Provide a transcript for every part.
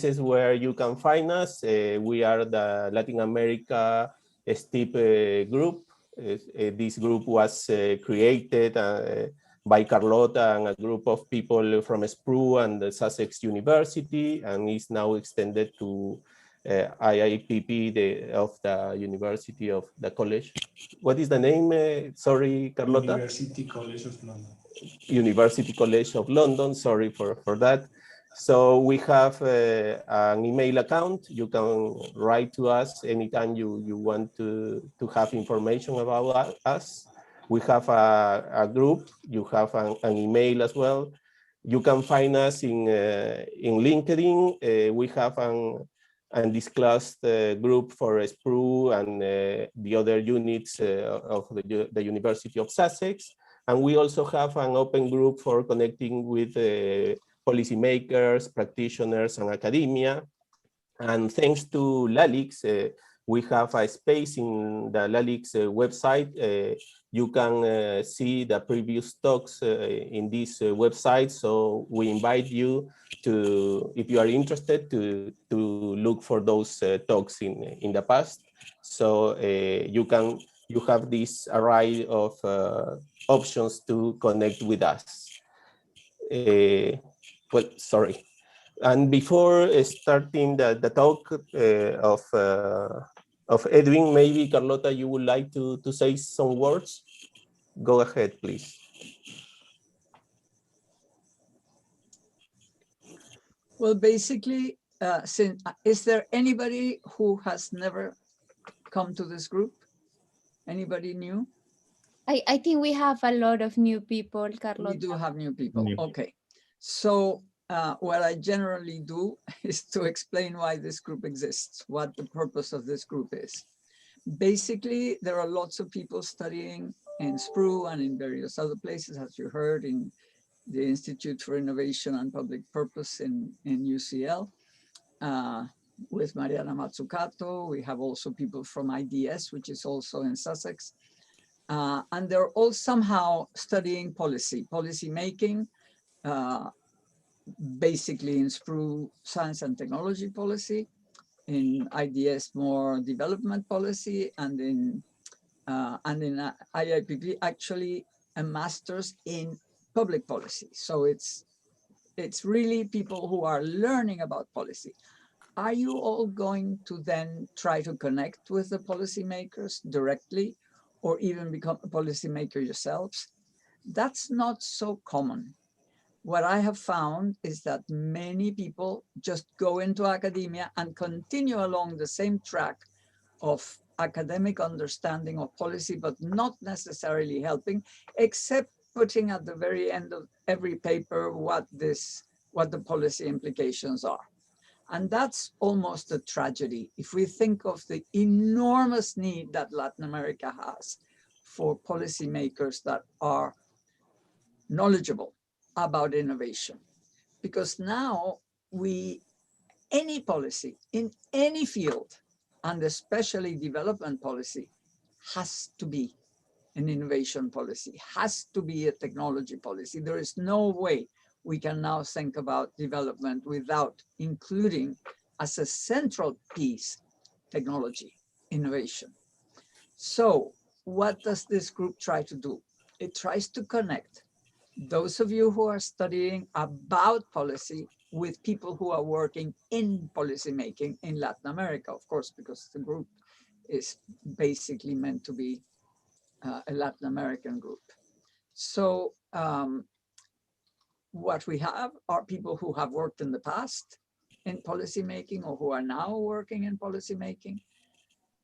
is where you can find us. We are the Latin America STIP group. This group was created by Carlota and a group of people from SPRU and the Sussex University, and is now extended to IIPP of the University of the College. What is the name? Sorry, Carlota? University College of London. University College of London, sorry for that. So we have an email account. You can write to us anytime you want to have information about us. We have a group. You have an email as well. You can find us in LinkedIn. We have an undisclosed group for SPRU and the other units of the University of Sussex. And we also have an open group for connecting with policymakers, practitioners, and academia. And thanks to LA-STIP, we have a space in the LA-STIP website. You can see the previous talks in this website. So we invite you to, if you are interested, to look for those talks in the past. So you have this array of options to connect with us. Well, sorry. And before starting the talk of Edwin, maybe Carlota, you would like to say some words? Go ahead, please. Well, basically, is there anybody who has never come to this group? Anybody new? I think we have a lot of new people, Carlota. We do have new people. Okay. So what I generally do is to explain why this group exists, what the purpose of this group is. Basically, there are lots of people studying in SPRU and in various other places, as you heard, in the Institute for Innovation and Public Purpose in UCL, with Mariana Mazzucato. We have also people from IDS, which is also in Sussex. And they're all somehow studying policy making, basically in SPRU science and technology policy, in IDS more development policy, and in IIPP actually a master's in public policy. So it's really people who are learning about policy. Are you all going to then try to connect with the policymakers directly, or even become a policymaker yourselves? That's not so common. What I have found is that many people just go into academia and continue along the same track of academic understanding of policy, but not necessarily helping, except putting at the very end of every paper what the policy implications are. And that's almost a tragedy. If we think of the enormous need that Latin America has for policymakers that are knowledgeable about innovation, because now any policy in any field, and especially development policy, has to be an innovation policy, has to be a technology policy. There is no way we can now think about development without including as a central piece technology, innovation. So what does this group try to do? It tries to connect those of you who are studying about policy with people who are working in policy making in Latin America, of course, because the group is basically meant to be a Latin American group. So what we have are people who have worked in the past in policymaking, or who are now working in policymaking,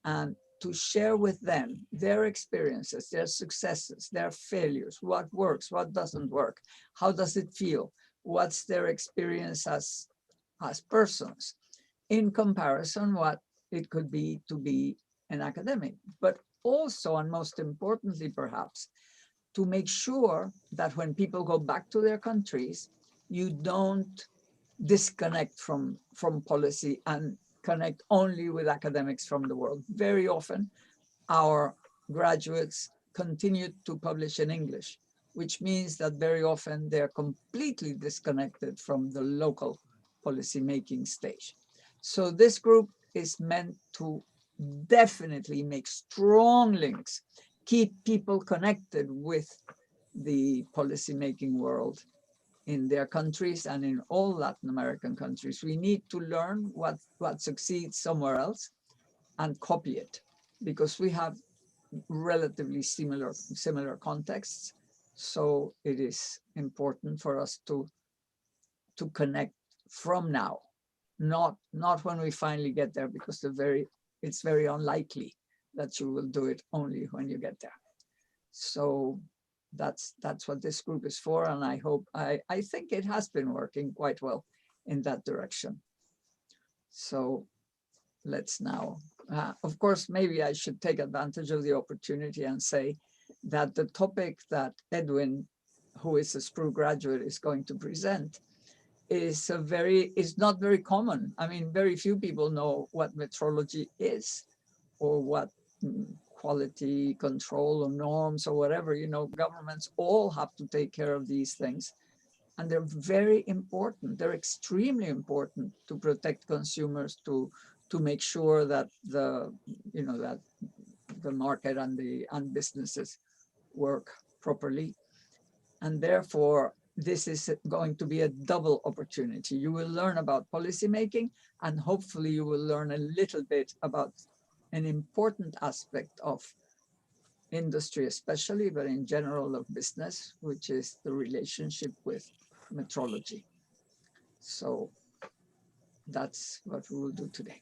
and to share with them their experiences, their successes, their failures, what works, what doesn't work, how does it feel, what's their experience as persons, in comparison what it could be to be an academic. But also, and most importantly perhaps, to make sure that when people go back to their countries, you don't disconnect from policy and connect only with academics from the world. Very often, our graduates continue to publish in English, which means that very often they're completely disconnected from the local policymaking stage. So this group is meant to definitely make strong links, keep people connected with the policymaking world in their countries and in all Latin American countries. We need to learn what succeeds somewhere else and copy it, because we have relatively similar contexts. So it is important for us to connect from now, not when we finally get there, because it's very unlikely that you will do it only when you get there. So that's what this group is for, and I think it has been working quite well in that direction. So let's now, of course, maybe I should take advantage of the opportunity and say that the topic that Edwin, who is a SPRU graduate, is going to present is not very common. I mean, very few people know what metrology is, or what quality control or norms or whatever. You know, governments all have to take care of these things, and they're very important. They're extremely important to protect consumers, to make sure that the market and businesses work properly. And therefore, this is going to be a double opportunity. You will learn about policymaking, and hopefully you will learn a little bit about an important aspect of industry especially, but in general of business, which is the relationship with metrology. So that's what we will do today.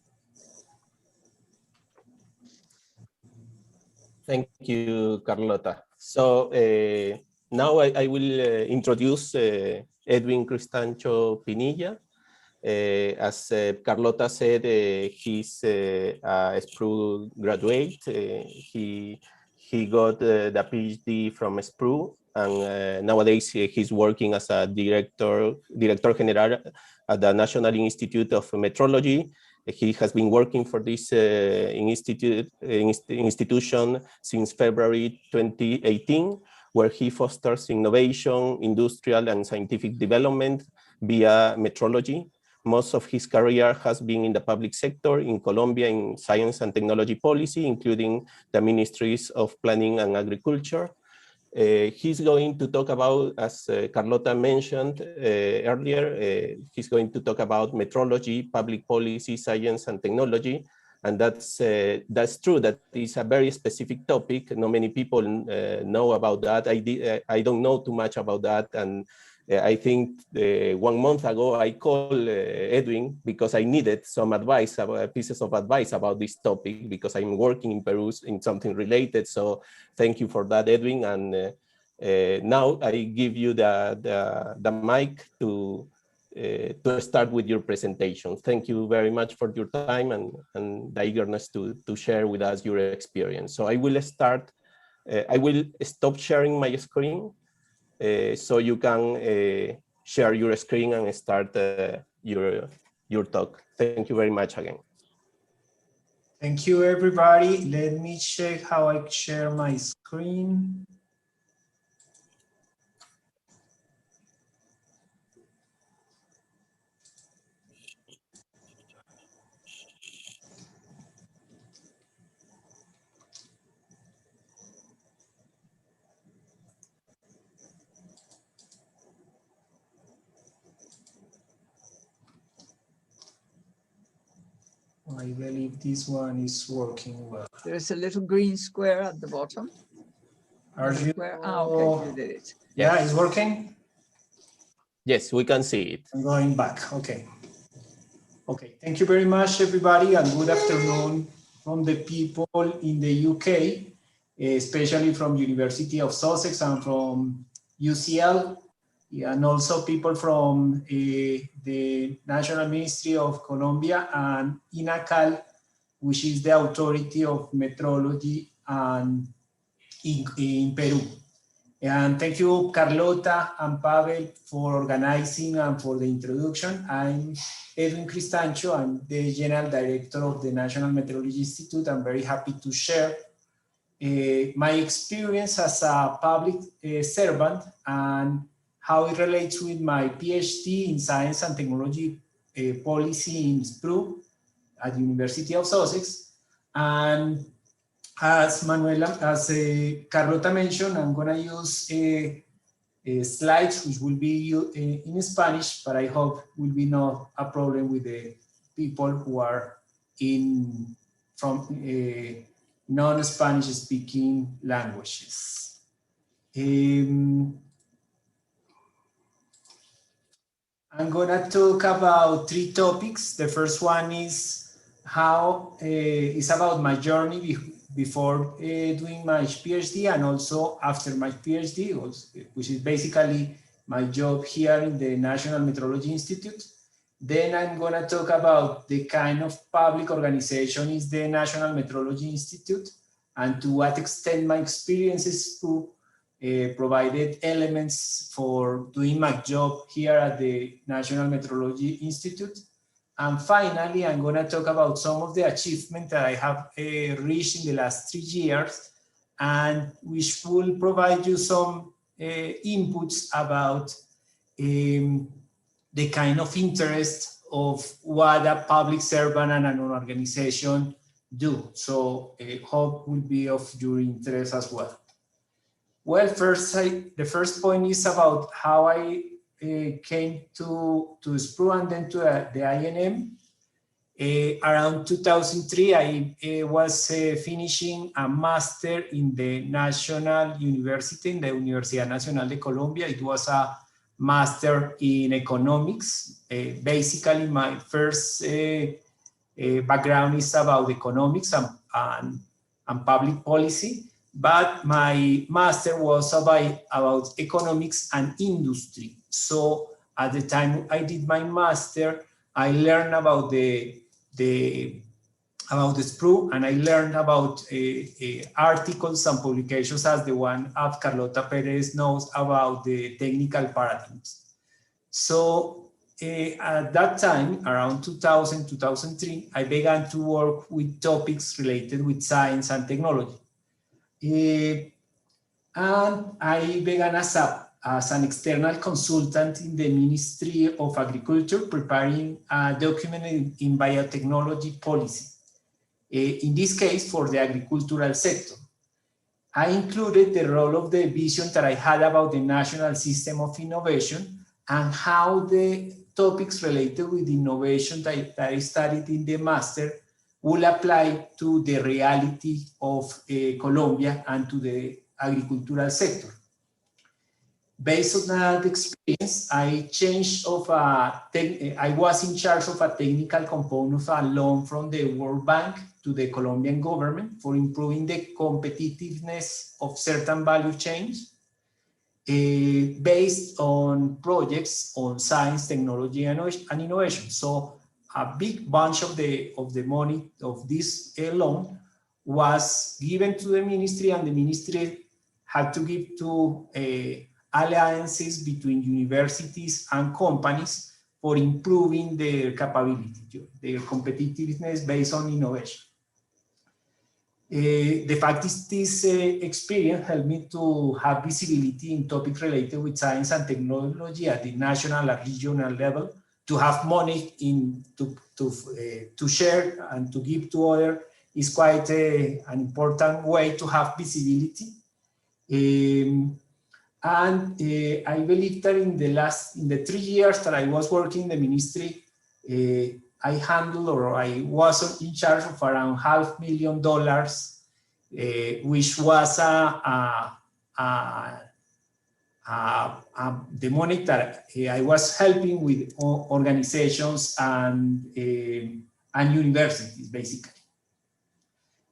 Thank you, Carlota. So now I will introduce Edwin CRISTANCHO-PINILLA. As Carlota said, he's a SPRU graduate. He got the PhD from SPRU, and nowadays he's working as a director general at the National Institute of Metrology. He has been working for this institution since February 2018, where he fosters innovation, industrial and scientific development via metrology. Most of his career has been in the public sector in Colombia in science and technology policy, including the ministries of planning and agriculture. He's going to talk about, as Carlota mentioned earlier, he's going to talk about metrology, public policy, science and technology. And that's true, that is a very specific topic. Not many people know about that. I don't know too much about that. And I think 1 month ago, I called Edwin because I needed some advice, pieces of advice about this topic, because I'm working in Peru in something related. So thank you for that, Edwin. And now I give you the mic to start with your presentation. Thank you very much for your time and the eagerness to share with us your experience. So I will start, I will stop sharing my screen so you can share your screen and start your talk. Thank you very much again. Thank you, everybody. Let me check how I share my screen. I believe this one is working well. There's a little green square at the bottom. Are you? Okay, you did it. Yeah, Yes. it's working? Yes, we can see it. I'm going back, okay. Okay, thank you very much, everybody, and good afternoon from the people in the UK, especially from University of Sussex and from UCL, and also people from the National Ministry of Colombia and INACAL, which is the authority of metrology and in Peru. And thank you, Carlota and Pavel, for organizing and for the introduction. I'm Edwin CRISTANCHO. I'm the General Director of the National Metrology Institute. I'm very happy to share my experience as a public servant and how it relates with my PhD in science and technology policy in SPRU at the University of Sussex. And as Carlota mentioned, I'm gonna use slides which will be in Spanish, but I hope will be not a problem with the people who are from non-Spanish speaking languages. I'm gonna talk about 3 topics. The first one is about my journey before doing my PhD and also after my PhD, which is basically my job here in the National Metrology Institute. Then I'm gonna talk about the kind of public organization is the National Metrology Institute and to what extent my experiences provided elements for doing my job here at the National Metrology Institute. And finally, I'm going to talk about some of the achievements that I have reached in the last 3 years and which will provide you some inputs about the kind of interest of what a public servant and an organization do. So I hope will be of your interest as well. Well, the first point is about how I came to SPRU and then to the INM. Around 2003, I was finishing a master in the National University, in the Universidad Nacional de Colombia. It was a master in economics. Basically, my first background is about economics and public policy. But my master was about economics and industry. So at the time I did my master, I learned about the SPRU and I learned about articles and publications as the one of Carlota Perez knows about the technical paradigms. So at that time, around 2000, 2003, I began to work with topics related with science and technology. And I began as an external consultant in the Ministry of Agriculture, preparing a document in biotechnology policy. In this case, for the agricultural sector. I included the role of the vision that I had about the national system of innovation and how the topics related with innovation that I studied in the master will apply to the reality of Colombia and to the agricultural sector. Based on that experience, I was in charge of a technical component of a loan from the World Bank to the Colombian government for improving the competitiveness of certain value chains based on projects on science, technology, and innovation. So a big bunch of the money of this loan was given to the ministry, and the ministry had to give to alliances between universities and companies for improving their capability, their competitiveness based on innovation. The fact is this experience helped me to have visibility in topics related with science and technology at the national and regional level, to have money to share and to give to others is quite an important way to have visibility. And I believe that in the 3 years that I was working in the ministry, I handled, or I was in charge of around $500,000, which was the money that I was helping with organizations and universities, basically.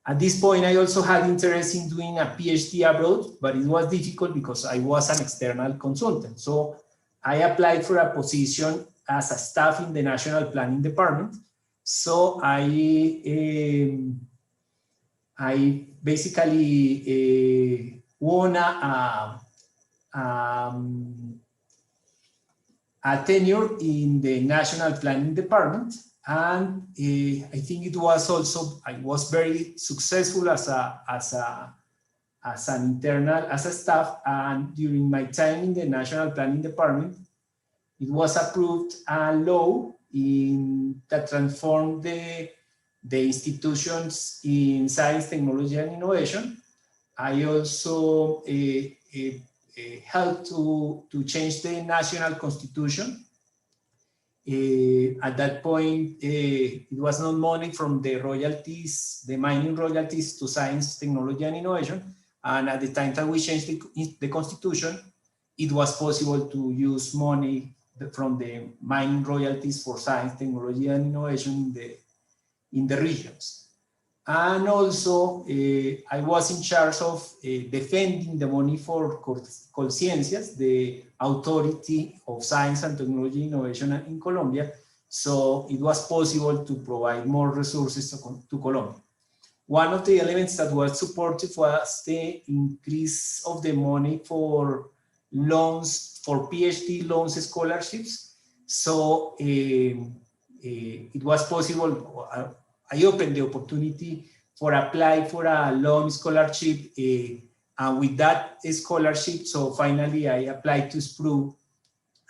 At this point, I also had interest in doing a PhD abroad, but it was difficult because I was an external consultant. So I applied for a position as a staff in the National Planning Department. So I basically won a tenure in the National Planning Department. And I think it was also, I was very successful as a staff. And during my time in the National Planning Department, it was approved a law that transformed the institutions in science, technology, and innovation. I also helped to change the national constitution. At that point, it was not money from the royalties, the mining royalties to science, technology, and innovation. And at the time that we changed the constitution, it was possible to use money from the mining royalties for science, technology, and innovation in the regions. And also, I was in charge of defending the money for Colciencias, the authority of science and technology innovation in Colombia. So it was possible to provide more resources to Colombia. One of the elements that was supportive was the increase of the money for loans, for PhD loans scholarships. So it was possible, I opened the opportunity for apply for a loan scholarship, and with that scholarship, so finally I applied to SPRU,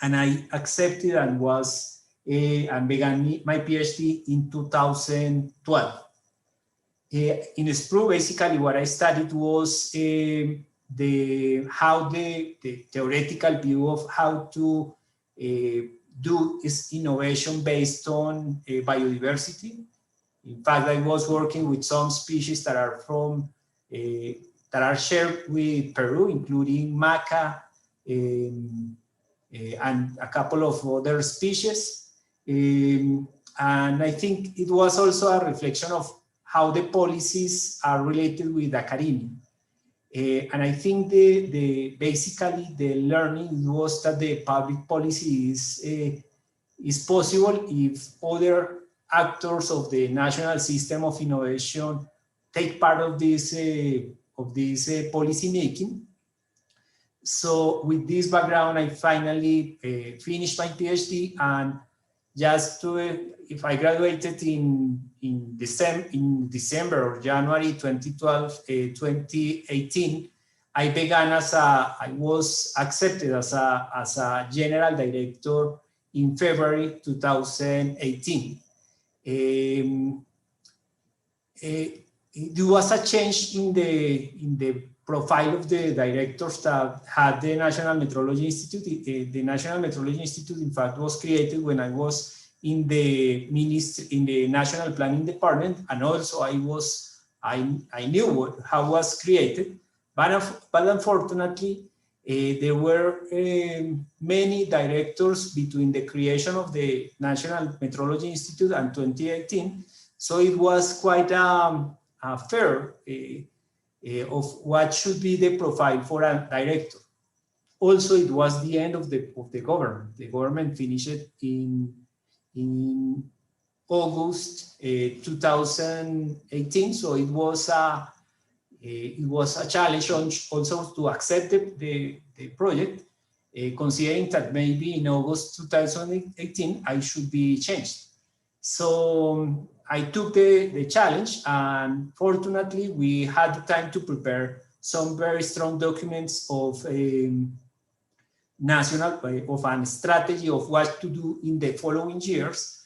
and I accepted and was and began my PhD in 2012. In SPRU, basically what I studied was the theoretical view of how to do is innovation based on biodiversity. In fact, I was working with some species that are from that are shared with Peru, including maca and a couple of other species. And I think it was also a reflection of how the policies are related with academia. And I think basically the learning was that the public policy is possible if other actors of the national system of innovation take part of this policy making. So with this background, I finally finished my PhD, and just if I graduated in December or January 2018, I began I was accepted as a general director in February 2018. There was a change in the profile of the directors that had the National Metrology Institute. The National Metrology Institute, in fact, was created when I was in the National Planning Department, and also I knew how it was created, but unfortunately, there were many directors between the creation of the National Metrology Institute and 2018. So it was quite a fair of what should be the profile for a director. Also, it was the end of the government. The government finished in August 2018. So it was a challenge also to accept the project, considering that maybe in August 2018 I should be changed. So I took the challenge, and fortunately we had the time to prepare some very strong documents of a strategy of what to do in the following years.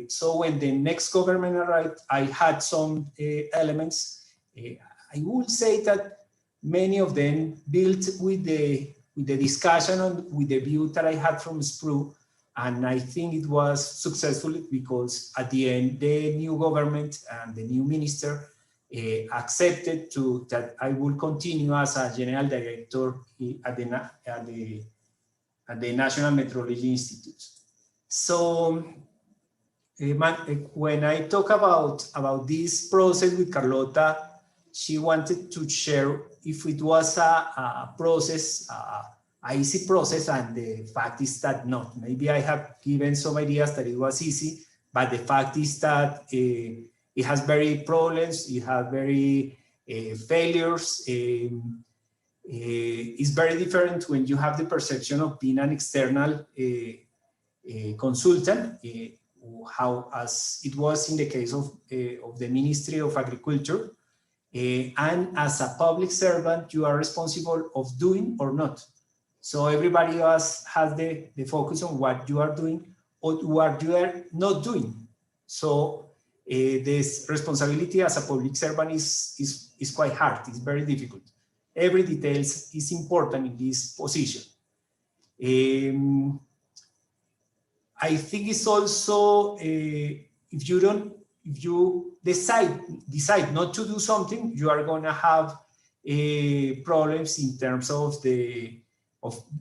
So when the next government arrived, I had some elements. I would say that many of them built with the discussion and with the view that I had from SPRU, and I think it was successful because at the end the new government and the new minister accepted that I will continue as a general director at the National Metrology Institute. So when I talk about this process with Carlota, she wanted to share if it was a process, an easy process, and the fact is that not. Maybe I have given some ideas that it was easy, but the fact is that it has very problems, it has very failures. It's very different when you have the perception of being an external consultant, as it was in the case of the Ministry of Agriculture. And as a public servant, you are responsible of doing or not. So everybody else has the focus on what you are doing, what you are not doing. So this responsibility as a public servant is quite hard. It's very difficult. Every detail is important in this position. I think it's also if you decide not to do something, you are going to have problems in terms of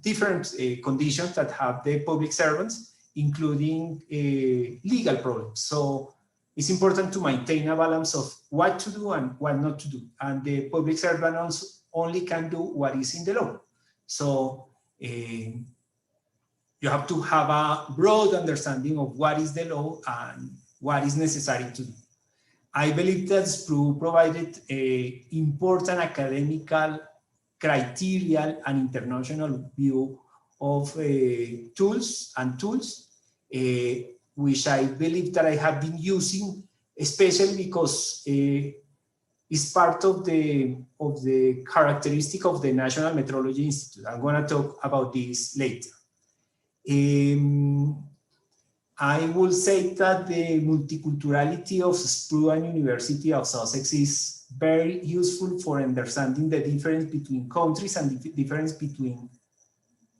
different conditions that have the public servants, including legal problems. So it's important to maintain a balance of what to do and what not to do. And the public servant only can do what is in the law. So you have to have a broad understanding of what is the law and what is necessary to do. I believe that SPRU provided an important academical, criteria, and international view of tools, which I believe that I have been using, especially because it's part of the characteristic of the National Metrology Institute. I'm going to talk about this later. I will say that the multiculturality of SPRU and University of Sussex is very useful for understanding the difference between countries and the difference between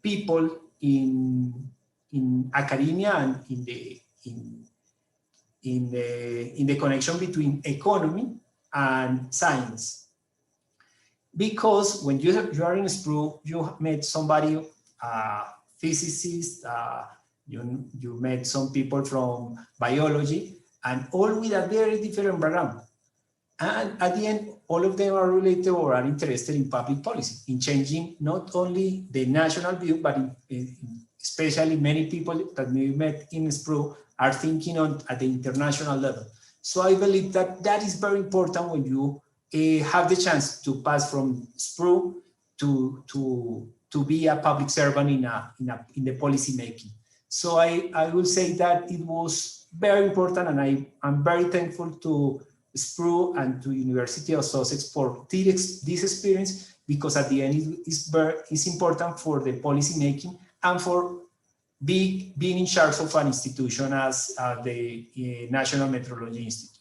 people in academia and in the connection between economy and science. Because when you are in SPRU, you met somebody, physicist, you met some people from biology, and all with a very different background. And at the end, all of them are related or are interested in public policy, in changing not only the national view, but especially many people that we met in SPRU are thinking at the international level. So I believe that that is very important when you have the chance to pass from SPRU to be a public servant in the policy making. So I will say that it was very important, and I'm very thankful to SPRU and to University of Sussex for this experience, because at the end it's important for the policy making and for being in charge of an institution as the National Metrology Institute.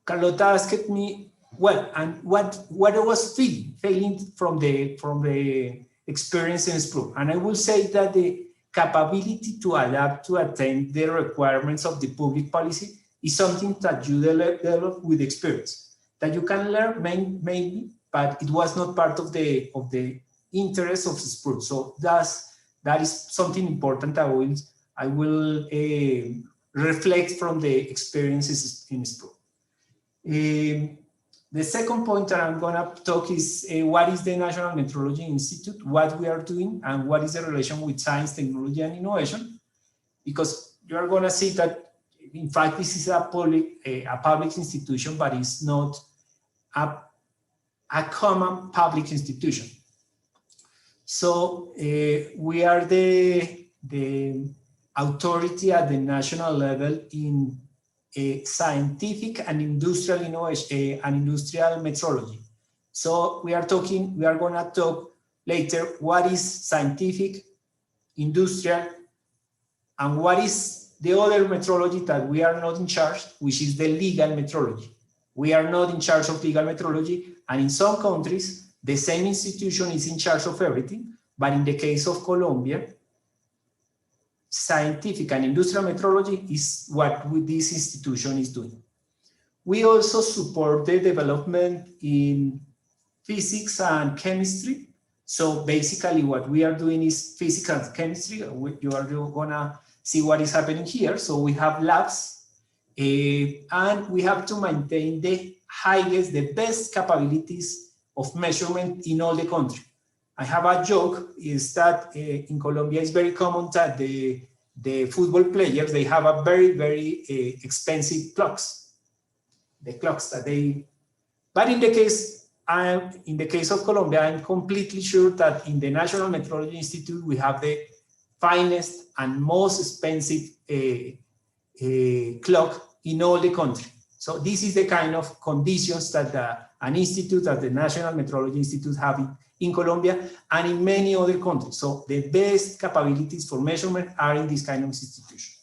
Carlota asked me, well, and what I was feeling from the experience in SPRU. And I will say that the capability to adapt to attain the requirements of the public policy is something that you develop with experience, that you can learn mainly, but it was not part of the interest of SPRU. So that is something important that I will reflect from the experiences in SPRU. The second point that I'm going to talk is what is the National Metrology Institute, what we are doing, and what is the relation with science, technology, and innovation. Because you are going to see that, in fact, this is a public institution, but it's not a common public institution. So we are the authority at the national level in scientific and industrial innovation and industrial metrology. So we are going to talk later what is scientific, industrial, and what is the other metrology that we are not in charge, which is the legal metrology. We are not in charge of legal metrology, and in some countries, the same institution is in charge of everything, but in the case of Colombia, scientific and industrial metrology is what this institution is doing. We also support the development in physics and chemistry. So basically what we are doing is physics and chemistry. You are going to see what is happening here. So we have labs and we have to maintain the best capabilities of measurement in all the country. I have a joke, is that in Colombia it's very common that the football players, they have a very, very expensive clocks. The clocks that but in the case of Colombia, I'm completely sure that in the National Metrology Institute, we have the finest and most expensive clock in all the country. So this is the kind of conditions that an institute, that the National Metrology Institute have in Colombia and in many other countries. So the best capabilities for measurement are in this kind of institution.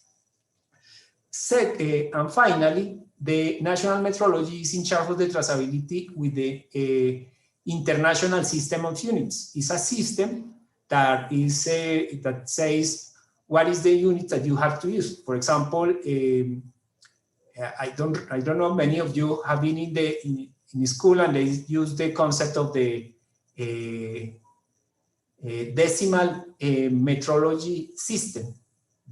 And finally, the National Metrology is in charge of the traceability with the International System of Units. It's a system that is that says what is the unit that you have to use. For example, I don't know, many of you have been in school and they use the concept of the decimal metrology system.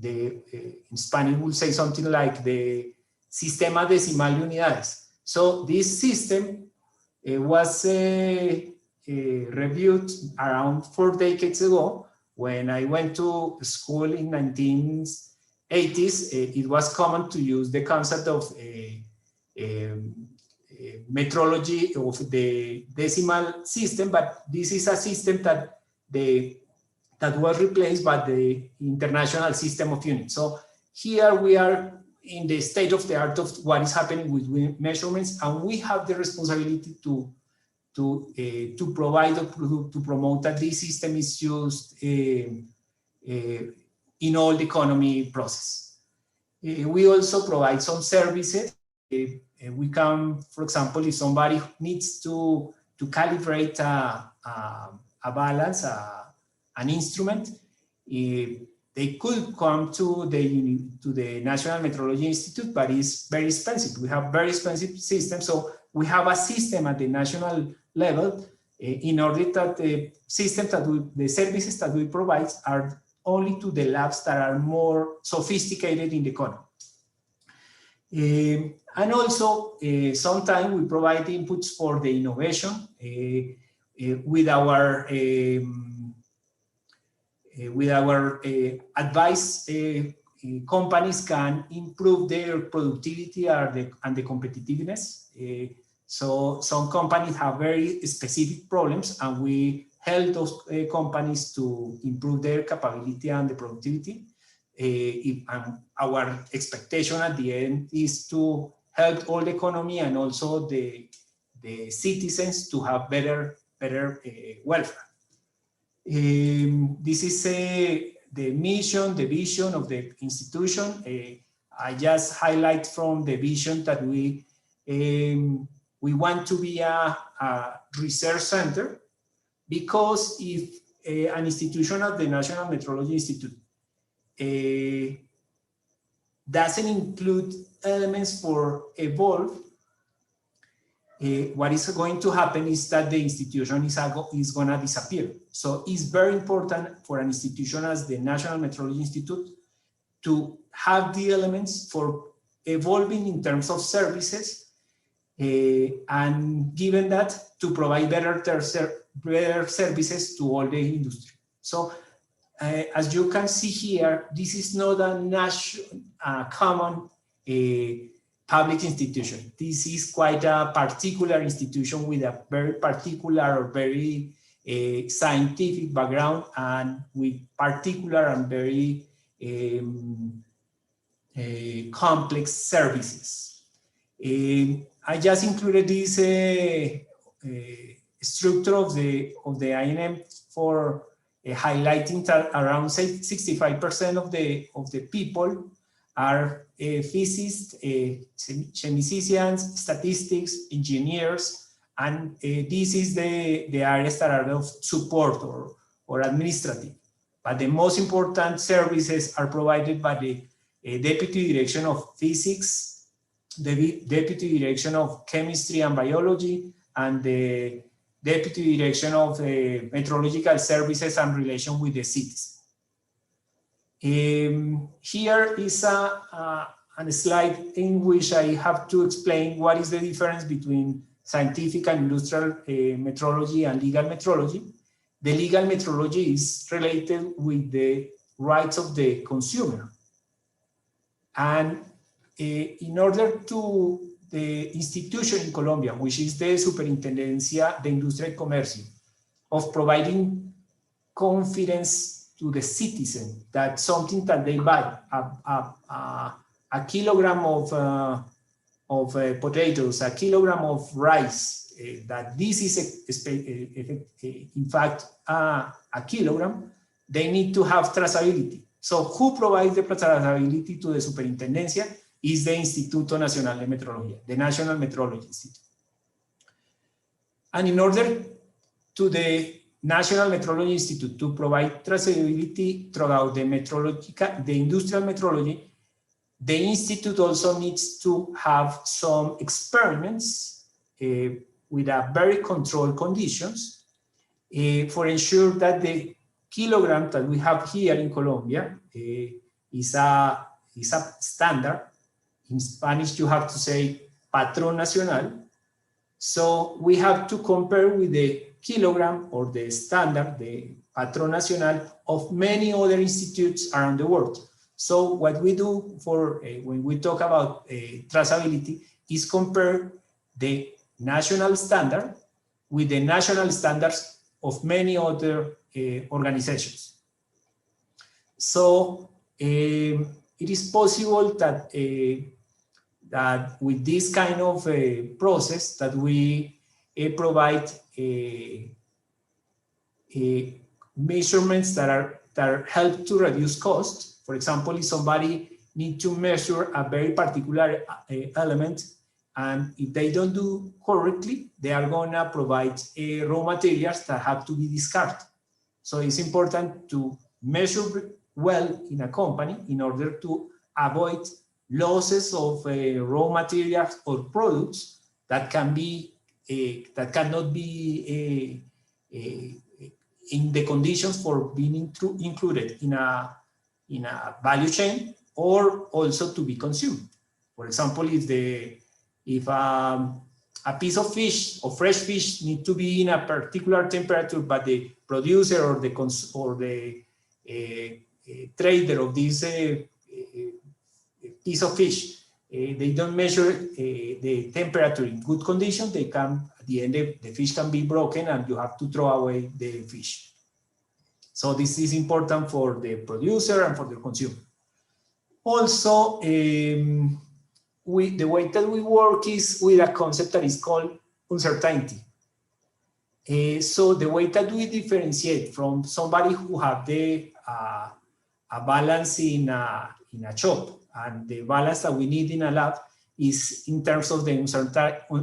In Spanish we'll say something like the Sistema Decimal Unidades. So this system was reviewed around 4 decades ago. When I went to school in 1980s, it was common to use the concept of metrology of the decimal system, but this is a system that was replaced by the International System of Units. So here we are in the state of the art of what is happening with measurements, and we have the responsibility to provide or to promote that this system is used in all the economy process. We also provide some services. We can, for example, if somebody needs to calibrate a balance, an instrument, they could come to the National Metrology Institute, but it's very expensive. We have very expensive systems, so we have a system at the national level in order that the services that we provide are only to the labs that are more sophisticated in the economy. And also, sometimes we provide inputs for the innovation with our advice. Companies can improve their productivity and the competitiveness. So some companies have very specific problems, and we help those companies to improve their capability and the productivity. And our expectation at the end is to help all the economy and also the citizens to have better welfare. This is the mission, the vision of the institution. I just highlight from the vision that we want to be a research center, because if an institution of the National Metrology Institute doesn't include elements for evolve, what is going to happen is that the institution is going to disappear. So it's very important for an institution as the National Metrology Institute to have the elements for evolving in terms of services, and given that, to provide better services to all the industry. So as you can see here, this is not a common public institution. This is quite a particular institution with a very particular or very scientific background, and with particular and very complex services. I just included this structure of the INM for highlighting that around 65% of the people are physicists, chemicians, statistics, engineers, and this is the areas that are of support or administrative. But the most important services are provided by the Deputy Direction of Physics, the Deputy Direction of Chemistry and Biology, and the Deputy Direction of Metrological Services and Relation with the Cities. Here is a slide in which I have to explain what is the difference between scientific and industrial metrology and legal metrology. The legal metrology is related with the rights of the consumer. And in order to the institution in Colombia, which is the Superintendencia de Industria y Comercio, of providing confidence to the citizen that something that they buy, a kilogram of potatoes, a kilogram of rice, that this is in fact a kilogram, they need to have traceability. So who provides the traceability to the superintendencia is the Instituto Nacional de Metrología, the National Metrology Institute. And in order to the National Metrology Institute to provide traceability throughout the industrial metrology, the Institute also needs to have some experiments with a very controlled conditions for ensure that the kilogram that we have here in Colombia is a standard. In Spanish, you have to say patrón nacional. So we have to compare with the kilogram or the standard, the patrón nacional of many other institutes around the world. So what we do for when we talk about traceability is compare the national standard with the national standards of many other organizations. So it is possible that that with this kind of process that we provide measurements that help to reduce cost. For example, if somebody needs to measure a very particular element, and if they don't do correctly, they are gonna provide raw materials that have to be discarded. So it's important to measure well in a company in order to avoid losses of raw materials or products that can be that cannot be in the conditions for being included in a value chain, or also to be consumed. For example, if a piece of fish or fresh fish need to be in a particular temperature, but the producer or the trader of this piece of fish, they don't measure the temperature in good condition, they can, at the end, the fish can be broken and you have to throw away the fish. So this is important for the producer and for the consumer. Also, the way that we work is with a concept that is called uncertainty. So the way that we differentiate from somebody who have a balance in a shop, and the balance that we need in a lab is in terms of the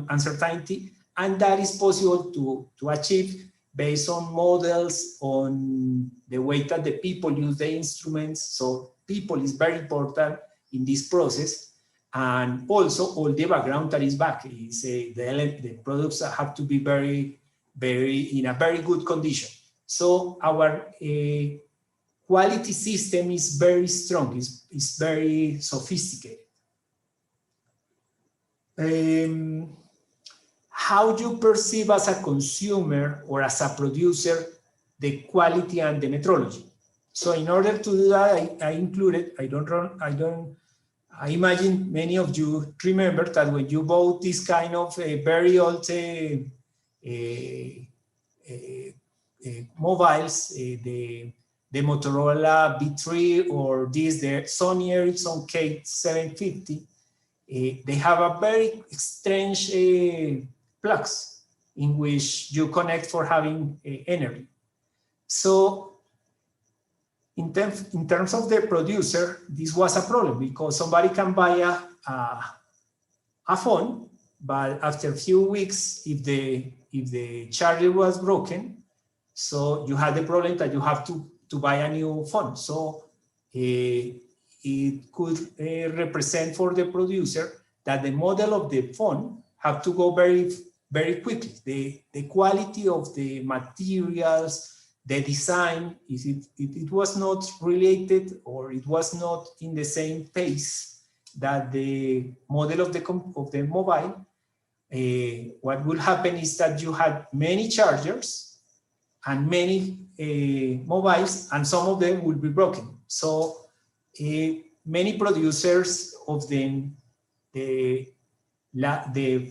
uncertainty, and that is possible to achieve based on models, on the way that the people use the instruments. So people is very important in this process, and also all the background that is back is the products have to be in a very good condition. So our quality system is very strong, is very sophisticated. How do you perceive as a consumer or as a producer the quality and the metrology? So in order to do that, I included, I imagine many of you remember that when you bought this kind of very old mobiles, the Motorola B3 or the Sony Ericsson K750, they have a very strange plugs in which you connect for having energy. So in terms of the producer, this was a problem because somebody can buy a phone, but after a few weeks, if the charger was broken, so you had the problem that you have to buy a new phone. So it could represent for the producer that the model of the phone have to go very, very quickly. The quality of the materials, the design, it was not related, or it was not in the same pace that the model of the mobile. What will happen is that you had many chargers and many mobiles, and some of them will be broken. So many producers of them, the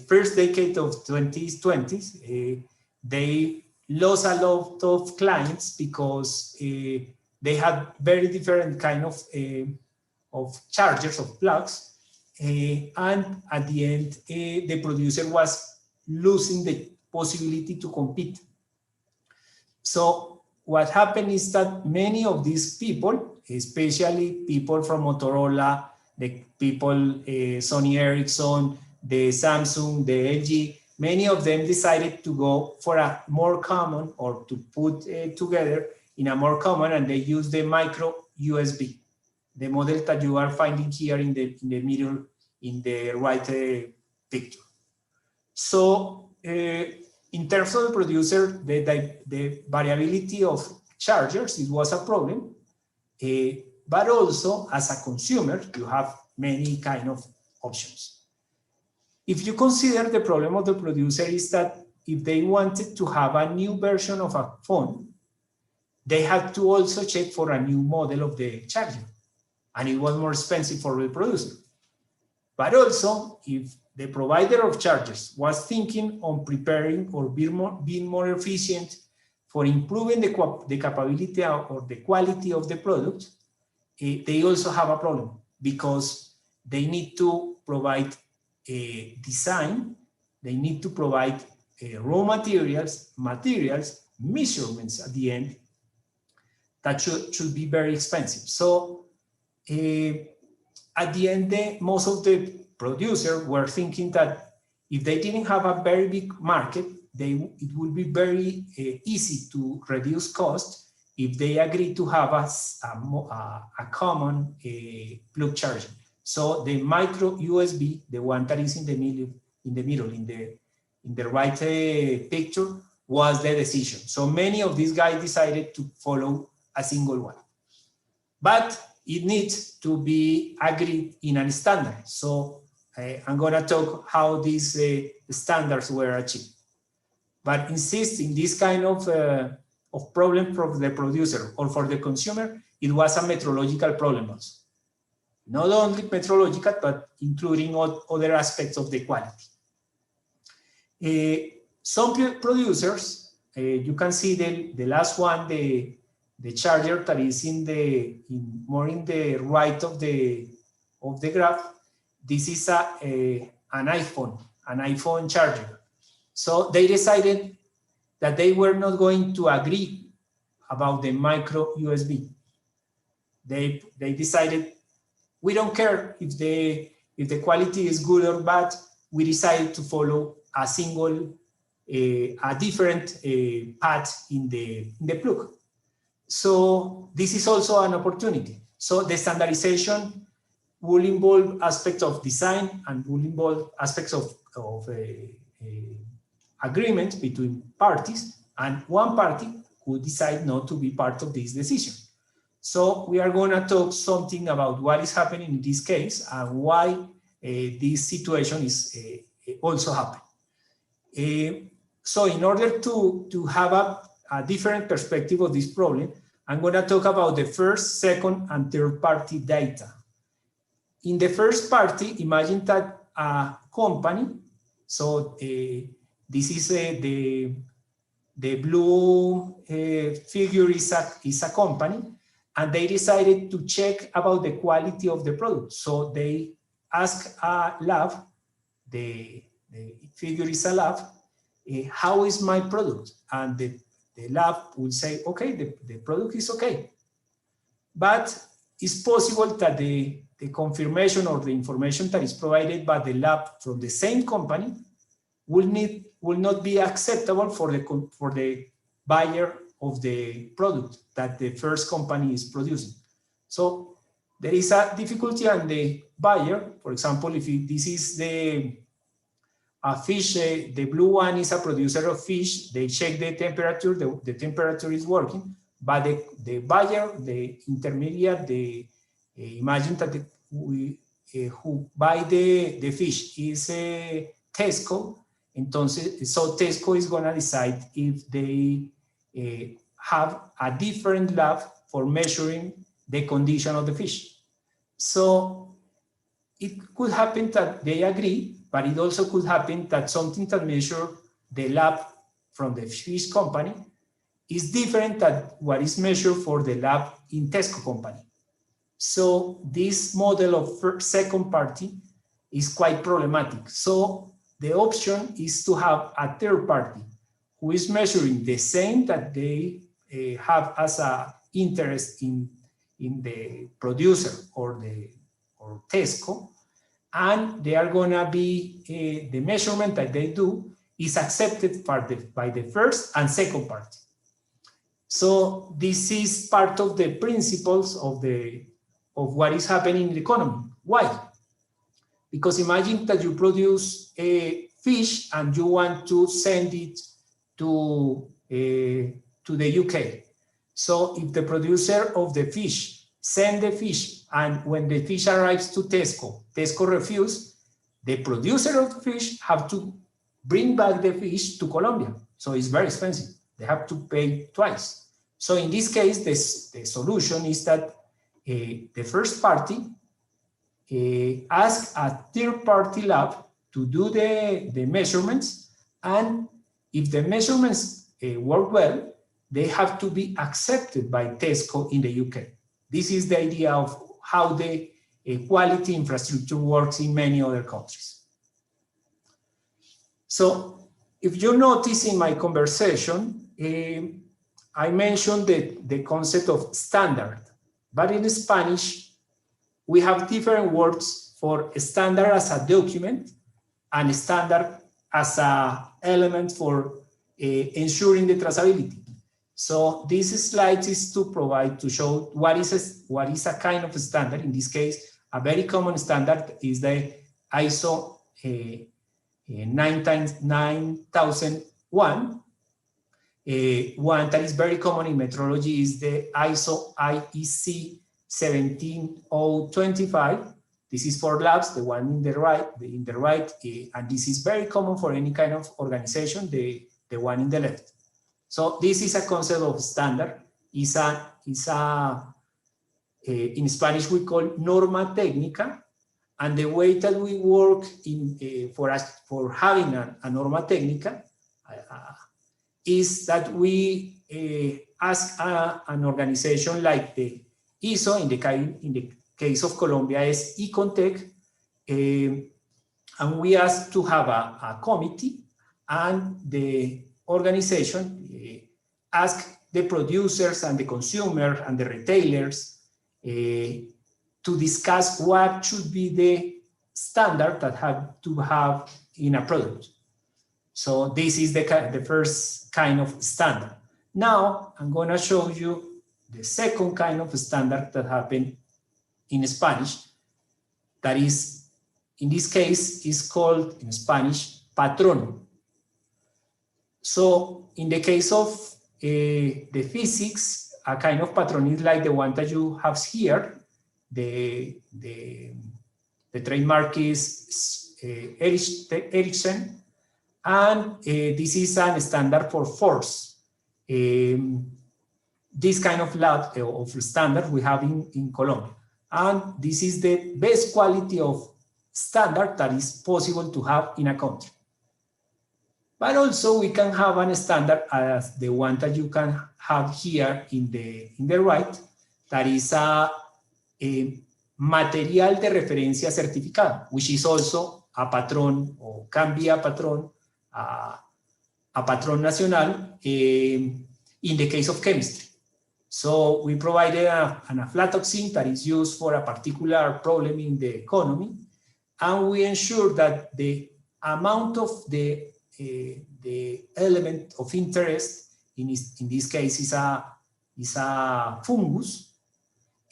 first decade of 2020s, they lost a lot of clients because they had very different kind of chargers, of plugs, and at the end, the producer was losing the possibility to compete. So what happened is that many of these people, especially people from Motorola, the people, Sony Ericsson, the Samsung, the LG, many of them decided to go for a more common, or to put together in a more common, and they use the micro USB, the model that you are finding here in the middle, in the right picture. So in terms of the producer, the variability of chargers, it was a problem, but also as a consumer, you have many kind of options. If you consider the problem of the producer is that if they wanted to have a new version of a phone, they had to also check for a new model of the charger, and it was more expensive for the producer. But also, if the provider of chargers was thinking on preparing or being more efficient for improving the capability or the quality of the product, they also have a problem, because they need to provide a design, they need to provide raw materials, measurements at the end that should be very expensive. So at the end, most of the producers were thinking that if they didn't have a very big market, it would be very easy to reduce cost if they agreed to have a common plug charger. So the micro USB, the one that is in the middle, in the right picture, was the decision. So many of these guys decided to follow a single one, but it needs to be agreed in a standard. So I'm gonna talk how these standards were achieved. But insisting this kind of problem for the producer or for the consumer, it was a metrological problem also. Not only metrological, but including all other aspects of the quality. Some producers, you can see the last one, the charger that is more in the right of the graph. This is an iPhone charger. So they decided that they were not going to agree about the micro USB. They decided, we don't care if the quality is good or bad. We decided to follow a different path in the plug. So this is also an opportunity. So the standardization will involve aspects of design and will involve aspects of agreement between parties, and one party could decide not to be part of this decision. So we are going to talk something about what is happening in this case and why this situation is also happening. So in order to have a different perspective of this problem, I'm going to talk about the first, second, and third party data. In the first party, imagine that a company, so this is the blue figure is a company, and they decided to check about the quality of the product. So they ask a lab, the figure is a lab, how is my product? And the lab will say, okay, the product is okay. But it's possible that the confirmation or the information that is provided by the lab from the same company will not be acceptable for the buyer of the product that the first company is producing. So there is a difficulty, and the buyer, for example, if this is a fish, the blue one is a producer of fish, they check the temperature, the temperature is working, but the buyer, the intermediate, imagine that who buy the fish is Tesco. Entonces, so Tesco is going to decide if they have a different lab for measuring the condition of the fish. So it could happen that they agree, but it also could happen that something that measures the lab from the fish company is different than what is measured for the lab in Tesco company. So this model of second party is quite problematic. So the option is to have a third party who is measuring the same that they have as a interest in the producer or Tesco, and they are gonna be the measurement that they do is accepted by the first and second party. So this is part of the principles of what is happening in the economy. Why? Because imagine that you produce a fish and you want to send it to the UK. So if the producer of the fish send the fish, and when the fish arrives to Tesco, Tesco refuse, the producer of the fish have to bring back the fish to Colombia. So it's very expensive. They have to pay twice. So in this case, the solution is that the first party ask a third party lab to do the measurements, and if the measurements work well, they have to be accepted by Tesco in the UK. This is the idea of how the quality infrastructure works in many other countries. So if you notice in my conversation, I mentioned the concept of standard, but in Spanish, we have different words for standard as a document and standard as an element for ensuring the traceability. So this slide is to show what is a kind of standard. In this case, a very common standard is the ISO 9001. One that is very common in metrology is the ISO IEC 17025. This is for labs, the one in the right, and this is very common for any kind of organization, the one in the left. So this is a concept of standard. In Spanish we call norma técnica, and the way that we work for having a norma técnica is that we ask an organization like the ISO, in the case of Colombia is Icontec, and we ask to have a committee, and the organization ask the producers and the consumer and the retailers to discuss what should be the standard that have to have in a product. So this is the first kind of standard. Now I'm going to show you the second kind of standard that happened in Spanish. That is, in this case, is called in Spanish patrón. So in the case of the physics, a kind of patrón is like the one that you have here. The trademark is Ericsson, and this is a standard for force. This kind of lab of standard we have in Colombia, and this is the best quality of standard that is possible to have in a country. But also we can have a standard as the one that you can have here in the right, that is a material de referencia certificado, which is also a patrón, or can be a patrón nacional in the case of chemistry. So we provided an aflatoxin that is used for a particular problem in the economy, and we ensure that the amount of the element of interest in this case is a fungus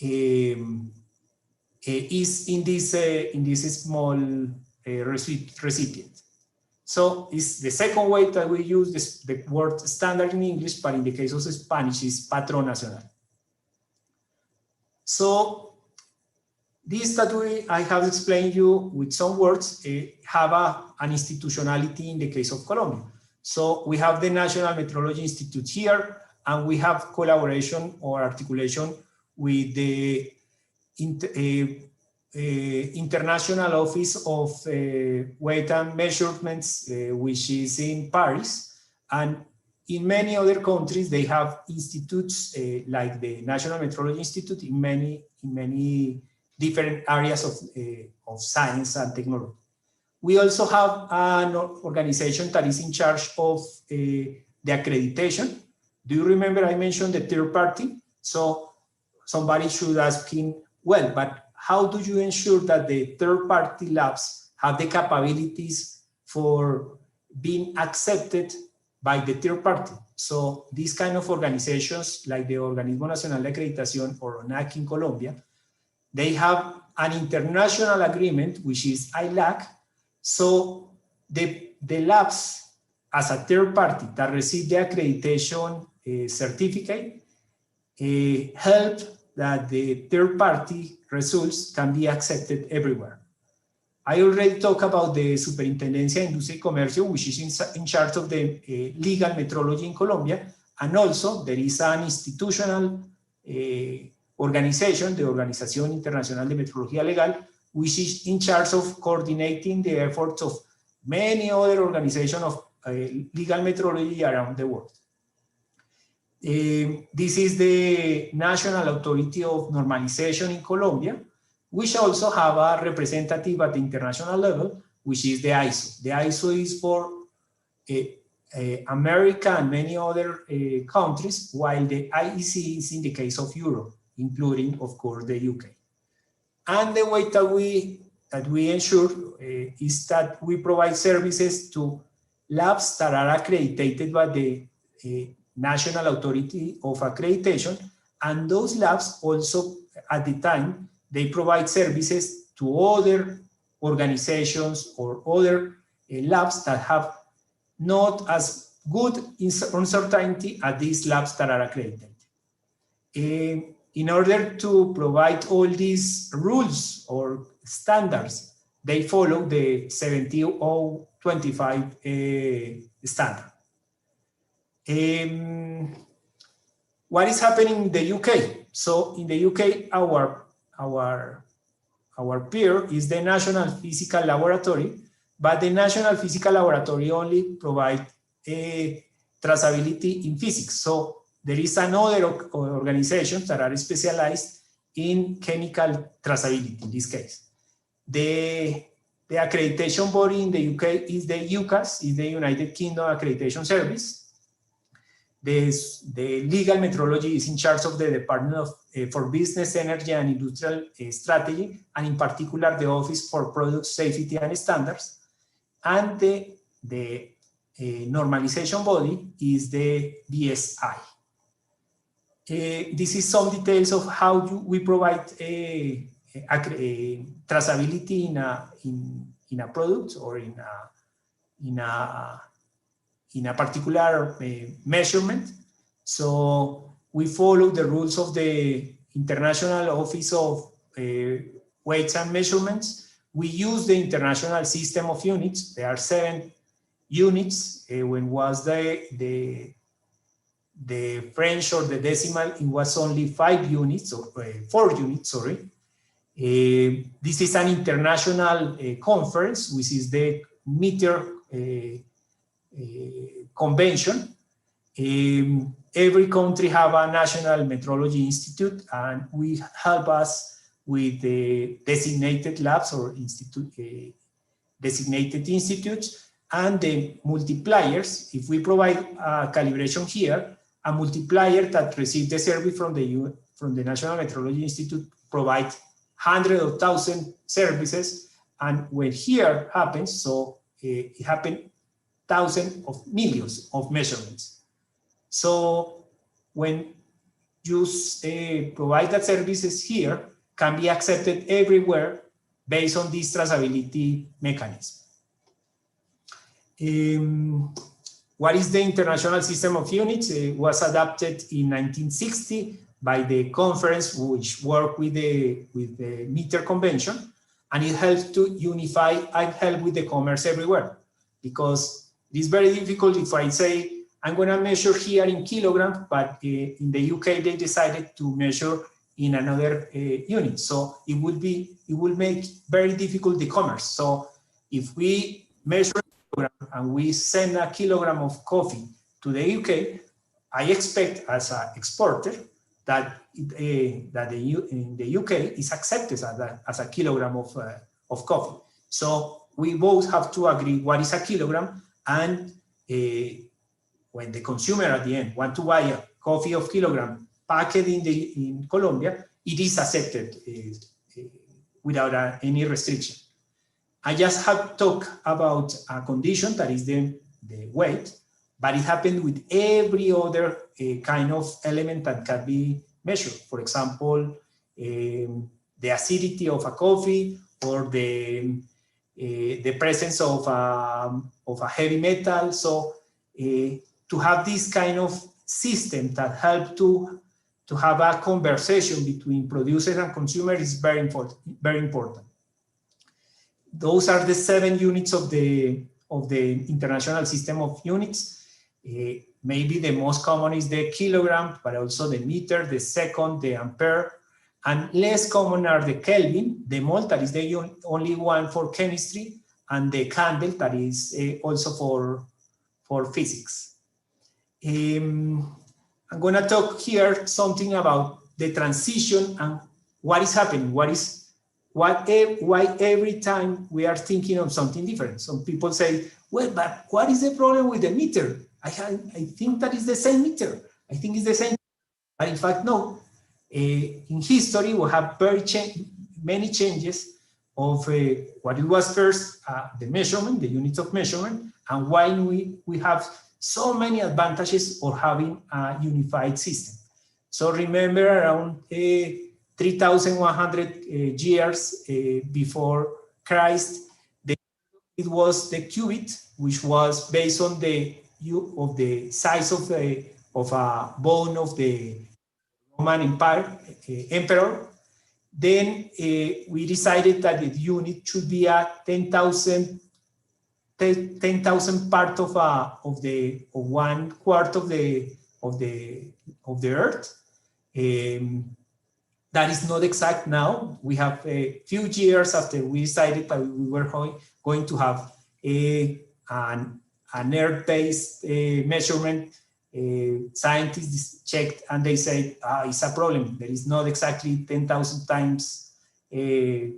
is in this small recipient. So it's the second way that we use the word standard in English, but in the case of Spanish is patrón nacional. So this that I have explained you with some words have an institutionality in the case of Colombia. So we have the National Metrology Institute here, and we have collaboration or articulation with the International Office of Weight and Measurements, which is in Paris, and in many other countries they have institutes like the National Metrology Institute in many different areas of science and technology. We also have an organization that is in charge of the accreditation. Do you remember I mentioned the third party? So somebody should ask him, well, but how do you ensure that the third party labs have the capabilities for being accepted by the third party? So these kind of organizations like the Organismo Nacional de Acreditación or ONAC in Colombia, they have an international agreement, which is ILAC. So the labs as a third party that receive the accreditation certificate help that the third party results can be accepted everywhere. I already talked about the Superintendencia de Industria y Comercio, which is in charge of the legal metrology in Colombia. And also there is an institutional organization, the Organización Internacional de Metrología Legal, which is in charge of coordinating the efforts of many other organizations of legal metrology around the world. This is the National Authority of Normalization in Colombia, which also have a representative at the international level, which is the ISO. The ISO is for America and many other countries, while the IEC is in the case of Europe, including, of course, the UK. And the way that we ensure is that we provide services to labs that are accredited by the National Authority of Accreditation, and those labs also, at the time, they provide services to other organizations or other labs that have not as good uncertainty as these labs that are accredited. In order to provide all these rules or standards, they follow the 17025 standard. What is happening in the UK? So in the UK, our peer is the National Physical Laboratory, but the National Physical Laboratory only provides traceability in physics. So there is another organization that are specialized in chemical traceability in this case. The accreditation body in the UK is the UCAS, is the United Kingdom Accreditation Service. The legal metrology is in charge of the Department for Business, Energy and Industrial Strategy, and in particular the Office for Product Safety and Standards. And the normalization body is the BSI. This is some details of how we provide traceability in a product or in a particular measurement. So we follow the rules of the International Office of Weights and Measurements. We use the International System of Units. There are 7 units. When was the French or the decimal, it was only 5 units or 4 units, sorry. This is an international conference, which is the meter convention. Every country have a national metrology institute, and we help us with the designated labs or designated institutes and the multipliers. If we provide a calibration here, a multiplier that receives the service from the National Metrology Institute provides hundreds of thousands services, and when here happens, so it happened thousands of millions of measurements. So when you provide that services here, can be accepted everywhere based on this traceability mechanism. What is the International System of Units? It was adopted in 1960 by the conference which worked with the meter convention, and it helps to unify and help with the commerce everywhere, because it is very difficult if I say I'm going to measure here in kilograms, but in the UK they decided to measure in another unit, so it will make very difficult the commerce. So if we measure and we send a kilogram of coffee to the UK, I expect as an exporter that in the UK is accepted as a kilogram of coffee. So we both have to agree what is a kilogram, and when the consumer at the end want to buy a coffee of kilogram packed in Colombia, it is accepted without any restriction. I just have talked about a condition that is the weight, but it happened with every other kind of element that can be measured. For example, the acidity of a coffee, or the presence of a heavy metal. So to have this kind of system that help to have a conversation between producer and consumer is very important. Very important. Those are the 7 units of the international system of units. Maybe the most common is the kilogram, but also the meter, the second, the ampere, and less common are the Kelvin, the mole, that is the only one for chemistry, and the candle, that is also for physics. I'm going to talk here something about the transition and what is happening, why every time we are thinking of something different. Some people say, well, but what is the problem with the meter? I think that is the same meter. I think it's the same. But in fact, no. In history, we have many changes of what it was first, the measurement, the units of measurement, and why we have so many advantages of having a unified system. So remember, around 3,100 years before Christ, it was the cubit, which was based on the size of a bone of the Roman Empire emperor. Then we decided that the unit should be a 10,000 part of 1 quart of the Earth. That is not exact now. We have a few years after we decided that we were going to have an Earth-based measurement. Scientists checked and they said, it's a problem. There is not exactly 10,000 times a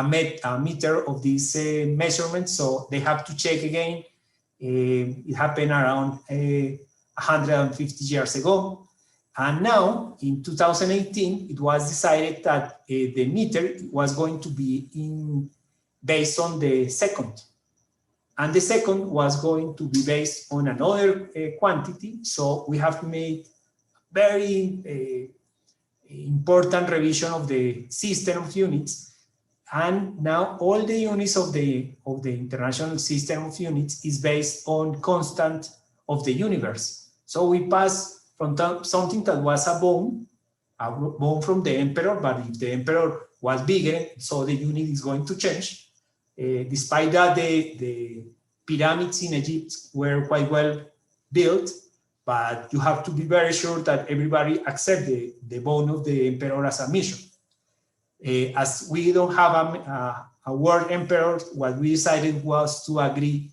meter of this measurement, so they have to check again. It happened around 150 years ago. And now, in 2018, it was decided that the meter was going to be based on the second. And the second was going to be based on another quantity. So we have made very important revision of the system of units. And now all the units of the international system of units is based on constant of the universe. So we pass from something that was a bone from the emperor, but if the emperor was bigger, so the unit is going to change. Despite that, the pyramids in Egypt were quite well built, but you have to be very sure that everybody accepts the bone of the emperor as a measure. As we don't have a world emperor, what we decided was to agree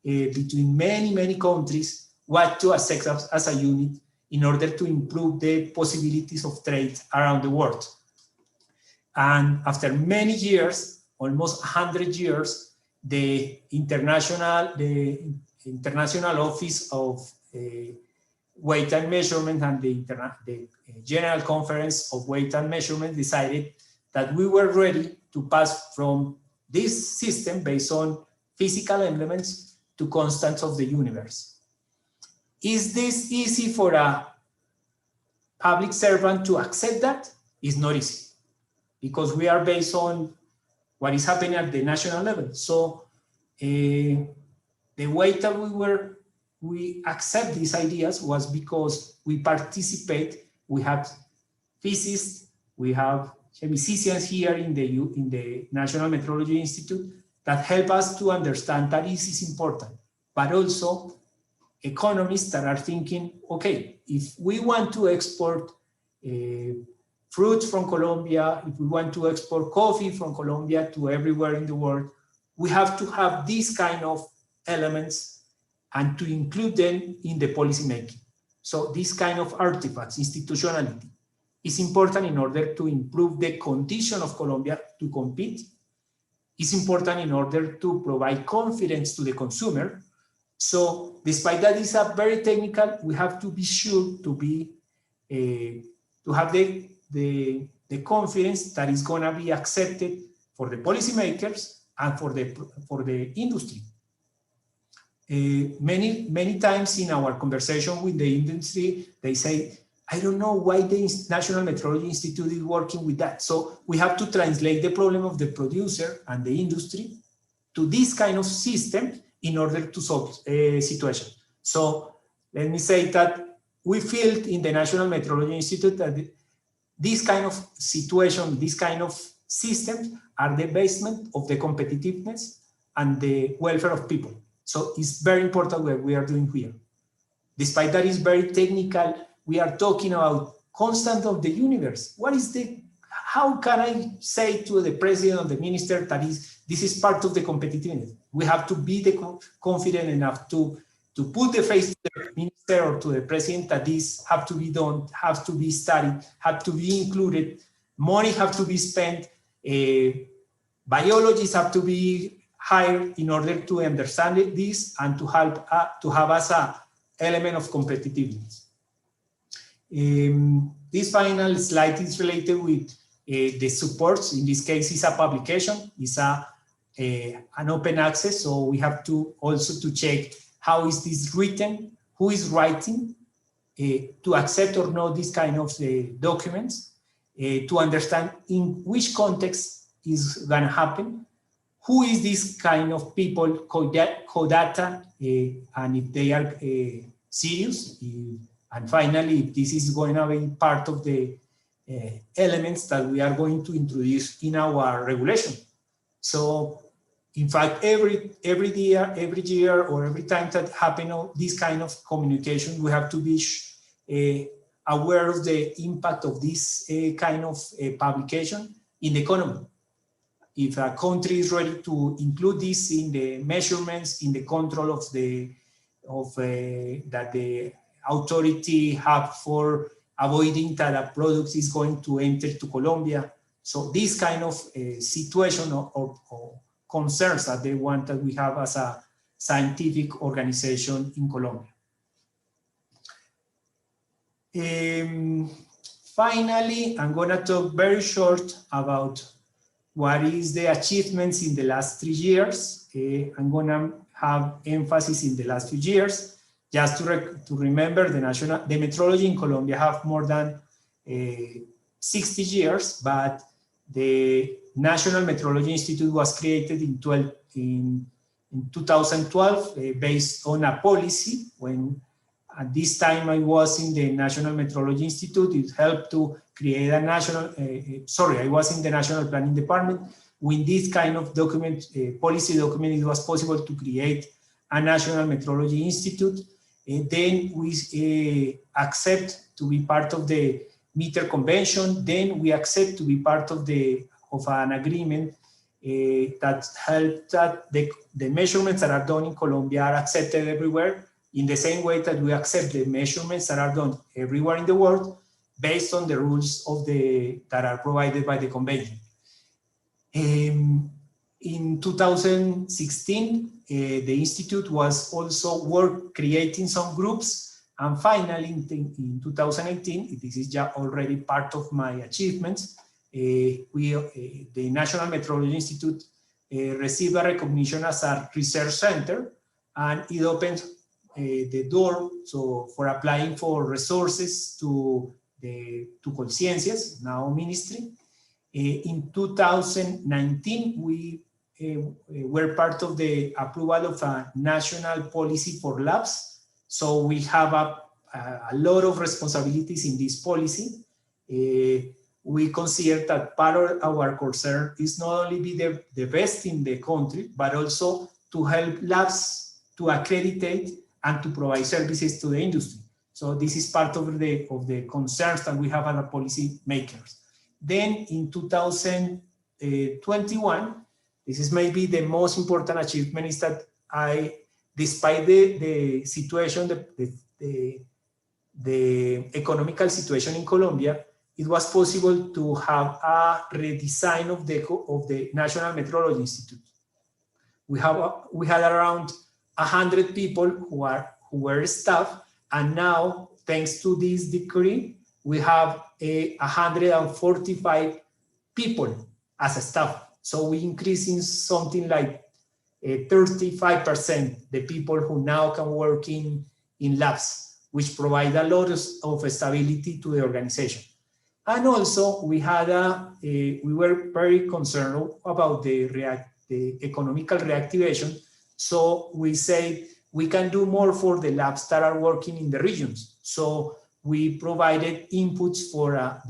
between many countries what to accept as a unit in order to improve the possibilities of trade around the world. And after many years, almost 100 years, the International Office of Weight and Measurement and the General Conference of Weight and Measurement decided that we were ready to pass from this system based on physical elements to constants of the universe. Is this easy for a public servant to accept that? It's not easy, because we are based on what is happening at the national level. So the way that we accept these ideas was because we participate. We have physicists, we have chemicians here in the National Metrology Institute that help us to understand that this is important, but also economists that are thinking, okay, if we want to export fruits from Colombia, if we want to export coffee from Colombia to everywhere in the world, we have to have these kind of elements and to include them in the policy making. So this kind of artifacts, institutionality, is important in order to improve the condition of Colombia to compete is important in order to provide confidence to the consumer. So despite that it's a very technical, we have to be sure to be to have the confidence that is going to be accepted for the policymakers and for the industry. Many times in our conversation with the industry, they say, I don't know why the National Metrology Institute is working with that. So we have to translate the problem of the producer and the industry to this kind of system in order to solve a situation. So let me say that we feel in the National Metrology Institute that this kind of situation, this kind of systems are the basement of the competitiveness and the welfare of people. So it's very important what we are doing here. Despite that it's very technical, we are talking about constant of the universe. What is how can I say to the president or the minister that this is part of the competitiveness? We have to be confident enough to put the face to the minister or to the president that this have to be done, have to be studied, have to be included, money have to be spent, biologists have to be hired in order to understand this and to help to have as an element of competitiveness. This final slide is related with the supports. In this case, it's a publication, it's an open access, so we have to also to check how is this written, who is writing, to accept or not this kind of documents, to understand in which context is going to happen, who is this kind of people, co-data, and if they are serious, and finally, if this is going to be part of the elements that we are going to introduce in our regulation. So, in fact, every year or every time that happen this kind of communication, we have to be aware of the impact of this kind of publication in the economy. If a country is ready to include this in the measurements, in the control of that the authority have for avoiding that a product is going to enter to Colombia. So this kind of situation or concerns that they want that we have as a scientific organization in Colombia. Finally, I'm going to talk very short about what is the achievements in the last 3 years. I'm going to have emphasis in the last few years. Just to remember, the metrology in Colombia have more than 60 years, but the National Metrology Institute was created in 2012 based on a policy. When at this time I was in the National Metrology Institute, it helped to create a national, I was in the National Planning Department. With this kind of document, policy document, it was possible to create a National Metrology Institute. Then we accept to be part of the meter convention. Then we accept to be part of an agreement that helped that the measurements that are done in Colombia are accepted everywhere in the same way that we accept the measurements that are done everywhere in the world based on the rules that are provided by the convention. In 2016, the Institute was also creating some groups, and finally in 2018, this is just already part of my achievements, the National Metrology Institute received a recognition as a research center, and it opened the door for applying for resources to Colciencias, now ministry. In 2019, we were part of the approval of a national policy for labs. So we have a lot of responsibilities in this policy. We consider that part of our concern is not only be the best in the country, but also to help labs to accreditate and to provide services to the industry. So this is part of the concerns that we have as policy makers. Then in 2021, this is maybe the most important achievement, is that despite the situation, the economical situation in Colombia, it was possible to have a redesign of the National Metrology Institute. We had around 100 people who were staff, and now, thanks to this decree, we have 145 people as a staff. So we increasing something like 35% the people who now can work in labs, which provide a lot of stability to the organization. And also we were very concerned about the economical reactivation. So we say we can do more for the labs that are working in the regions. So we provided inputs for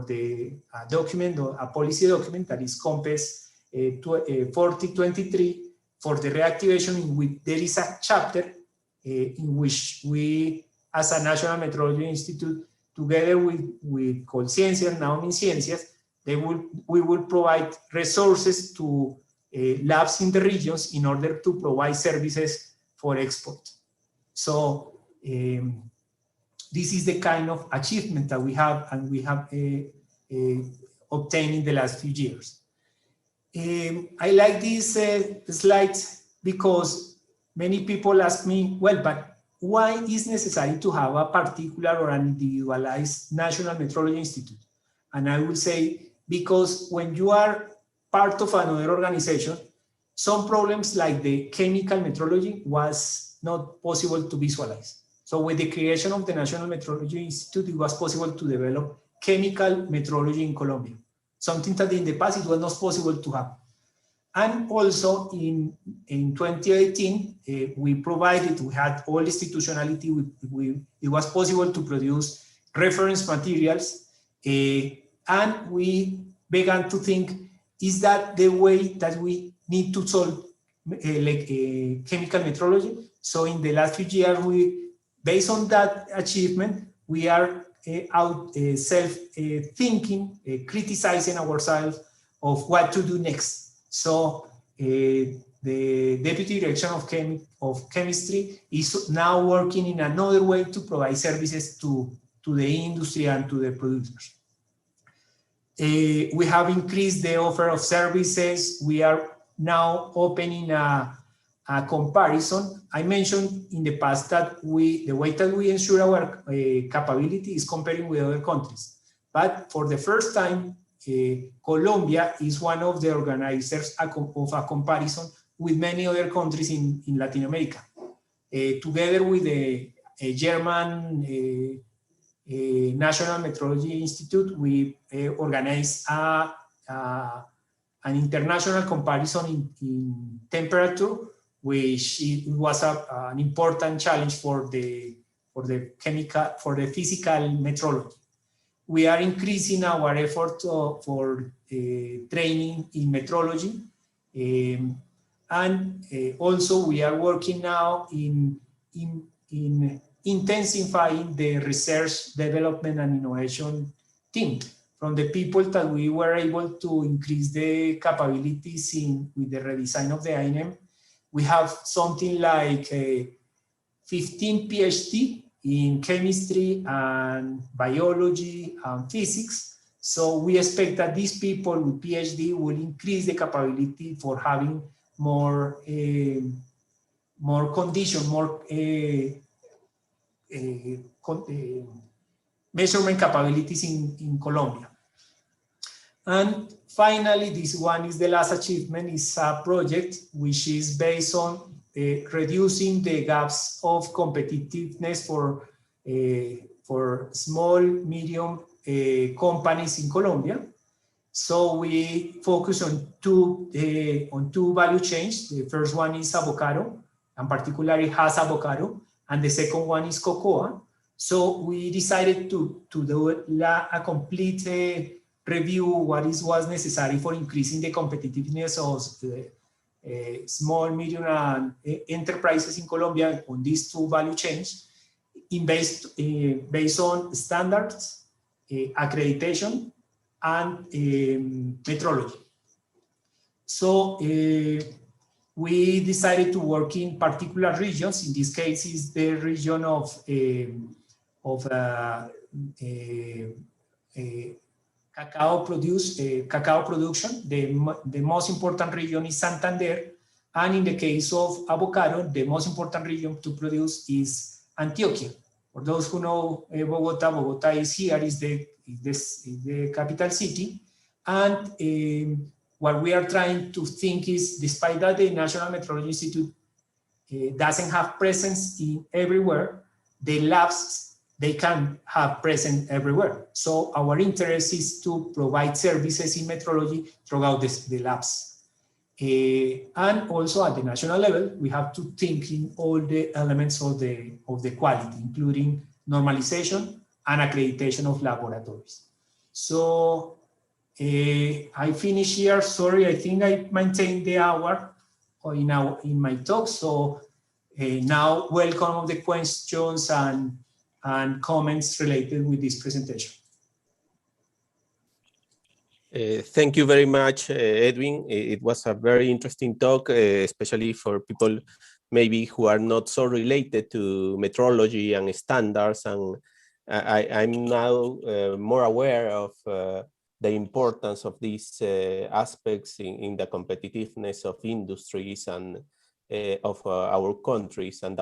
the document, or a policy document, that is Compass 4023, for the reactivation, in which there is a chapter in which we, as a National Metrology Institute, together with Colciencias, now MinCiencias, we will provide resources to labs in the regions in order to provide services for export. So this is the kind of achievement that we have, and we have obtained in the last few years. I like these slides because many people ask me, well, but why is necessary to have a particular or an individualized National Metrology Institute? And I will say, because when you are part of another organization, some problems like the chemical metrology was not possible to visualize. So with the creation of the National Metrology Institute, it was possible to develop chemical metrology in Colombia, something that in the past it was not possible to have. And also in 2018, we had all institutionality. It was possible to produce reference materials, and we began to think, is that the way that we need to solve chemical metrology? So in the last few years, based on that achievement, we are self-thinking, criticizing ourselves of what to do next. So the Deputy Direction of Chemistry is now working in another way to provide services to the industry and to the producers. We have increased the offer of services. We are now opening a comparison. I mentioned in the past that the way that we ensure our capability is comparing with other countries. But for the first time, Colombia is one of the organizers of a comparison with many other countries in Latin America. Together with the German National Metrology Institute, we organized an international comparison in temperature, which was an important challenge for the physical metrology. We are increasing our effort for training in metrology, and also we are working now in intensifying the research, development, and innovation team. From the people that we were able to increase the capabilities with the redesign of the INM, we have something like 15 PhD in chemistry and biology and physics. So we expect that these people with PhD will increase the capability for having more measurement capabilities in Colombia. And finally, this one is the last achievement, is a project which is based on reducing the gaps of competitiveness for small, medium companies in Colombia. So we focus on two value chains. The first one is avocado, and particularly has avocado, and the second one is cocoa. So we decided to do a complete review what was necessary for increasing the competitiveness of small, medium, and enterprises in Colombia on these two value chains, based on standards, accreditation, and metrology. So we decided to work in particular regions. In this case, is the region of cacao production. The most important region is Santander, and in the case of avocado, the most important region to produce is Antioquia. For those who know Bogota, Bogota is here, is the capital city, and what we are trying to think is, despite that the National Metrology Institute doesn't have presence in everywhere, the labs, they can have presence everywhere. So our interest is to provide services in metrology throughout the labs. And also at the national level, we have to think in all the elements of the quality, including normalization and accreditation of laboratories. So I finish here. Sorry, I think I maintained the hour in my talk. So now welcome all the questions and comments related with this presentation. Thank you very much, Edwin. It was a very interesting talk, especially for people maybe who are not so related to metrology and standards. And I'm now more aware of the importance of these aspects in the competitiveness of industries and of our countries, and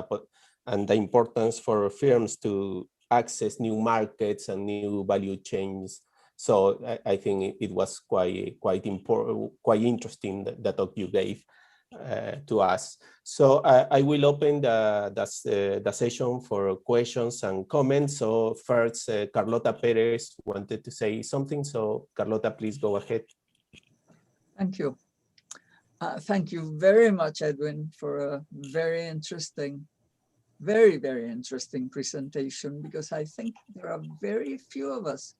the importance for firms to access new markets and new value chains. So I think it was quite important, quite interesting, the talk you gave to us. So I will open the session for questions and comments. So first, Carlota Perez wanted to say something. So Carlota, please go ahead. Thank you. Thank you very much, Edwin, for a very interesting, very interesting presentation, because I think there are very few of us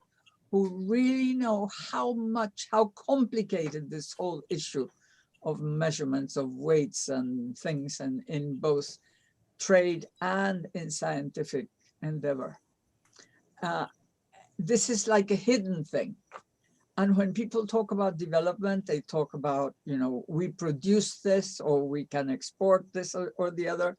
who really know how complicated this whole issue of measurements of weights and things, and in both trade and in scientific endeavor. This is like a hidden thing. And when people talk about development, they talk about, you know, we produce this, or we can export this or the other.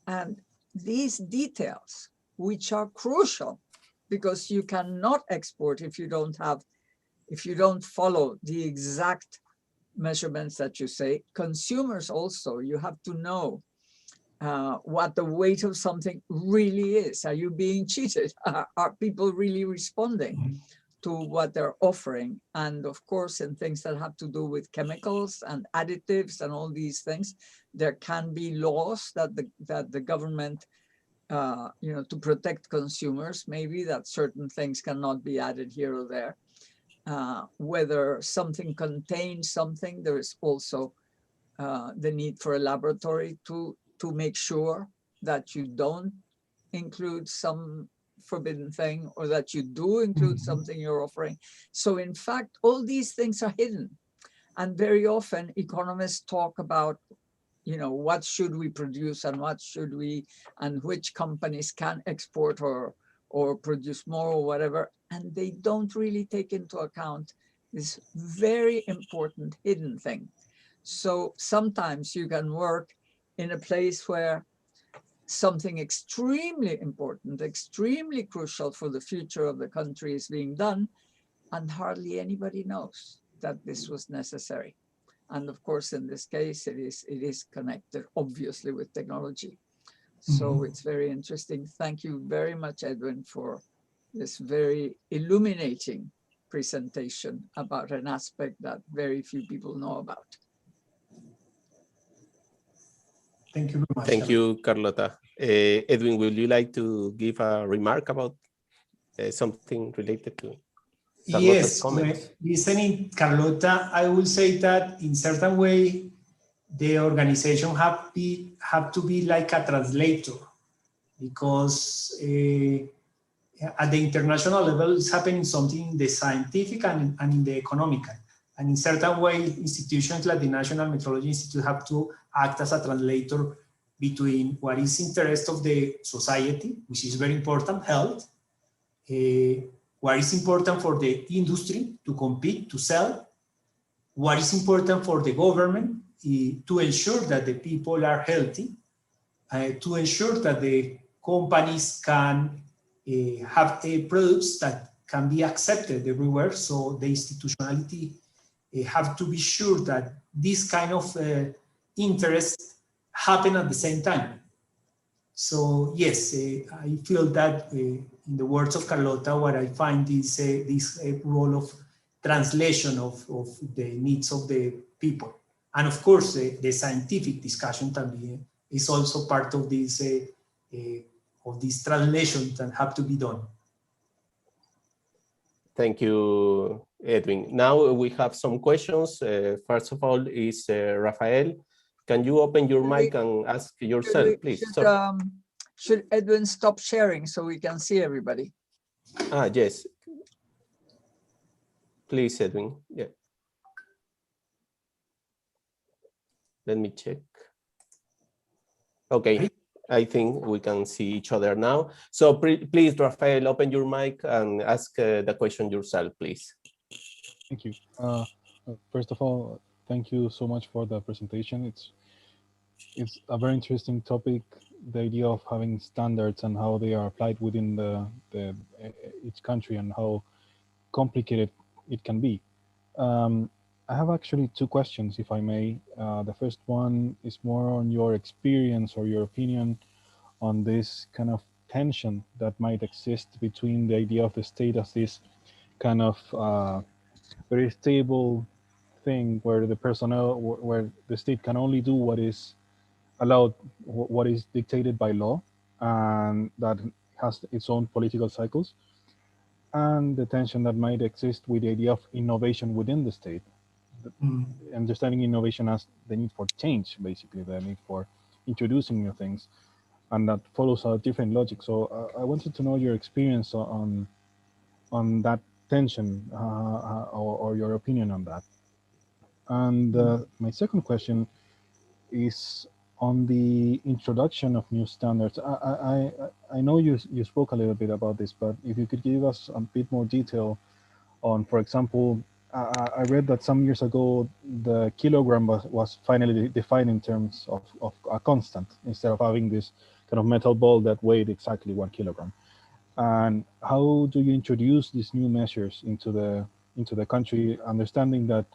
And these details, which are crucial, because you cannot export if you don't follow the exact measurements that you say. Consumers also, you have to know what the weight of something really is. Are you being cheated? Are people really responding to what they're offering? And of course, in things that have to do with chemicals and additives and all these things, there can be laws that the government you know, to protect consumers, maybe that certain things cannot be added here or there. Whether something contains something, there is also the need for a laboratory to make sure that you don't include some forbidden thing, or that you do include something you're offering. So in fact, all these things are hidden. And very often economists talk about, you know, what should we produce and what should we, and which companies can export or produce more or whatever. And they don't really take into account this very important hidden thing. So sometimes you can work in a place where something extremely important, extremely crucial for the future of the country is being done, and hardly anybody knows that this was necessary. And of course, in this case, it is connected, obviously, with technology. So it's very interesting. Thank you very much, Edwin, for this very illuminating presentation about an aspect that very few people know about. Thank you very much. Thank you, Carlota. Edwin, would you like to give a remark about something related to Carlota's comments? Listening Carlota, I will say that in certain way, the organization have to be like a translator, because at the international level, it's happening something in the scientific and in the economical. And in certain way, institutions like the National Metrology Institute have to act as a translator between what is interest of the society, which is very important, health, what is important for the industry to compete, to sell, what is important for the government to ensure that the people are healthy, to ensure that the companies can have products that can be accepted everywhere. So the institutionality have to be sure that this kind of interests happen at the same time. So yes, I feel that in the words of Carlota, what I find is this role of translation of the needs of the people. And of course, the scientific discussion también is also part of this translation that have to be done. Thank you, Edwin. Now we have some questions. First of all is Rafael. Can you open your mic and ask yourself, please? Should Edwin stop sharing so we can see everybody? Yes. Please, Edwin. Yeah. Let me check. Okay. I think we can see each other now. So please, Rafael, open your mic and ask the question yourself, please. Thank you. First of all, thank you so much for the presentation. It's a very interesting topic, the idea of having standards and how they are applied within each country and how complicated it can be. I have actually two questions, if I may. The first one is more on your experience or your opinion on this kind of tension that might exist between the idea of the state as this kind of very stable thing where the personnel, where the state can only do what is allowed, what is dictated by law, and that has its own political cycles, and the tension that might exist with the idea of innovation within the state. Understanding innovation as the need for change, basically, the need for introducing new things, and that follows a different logic. So I wanted to know your experience on that tension or your opinion on that. And my second question is on the introduction of new standards. I know you spoke a little bit about this, but if you could give us a bit more detail on, for example, I read that some years ago the kilogram was finally defined in terms of a constant instead of having this kind of metal ball that weighed exactly 1 kilogram. And how do you introduce these new measures into the country, understanding that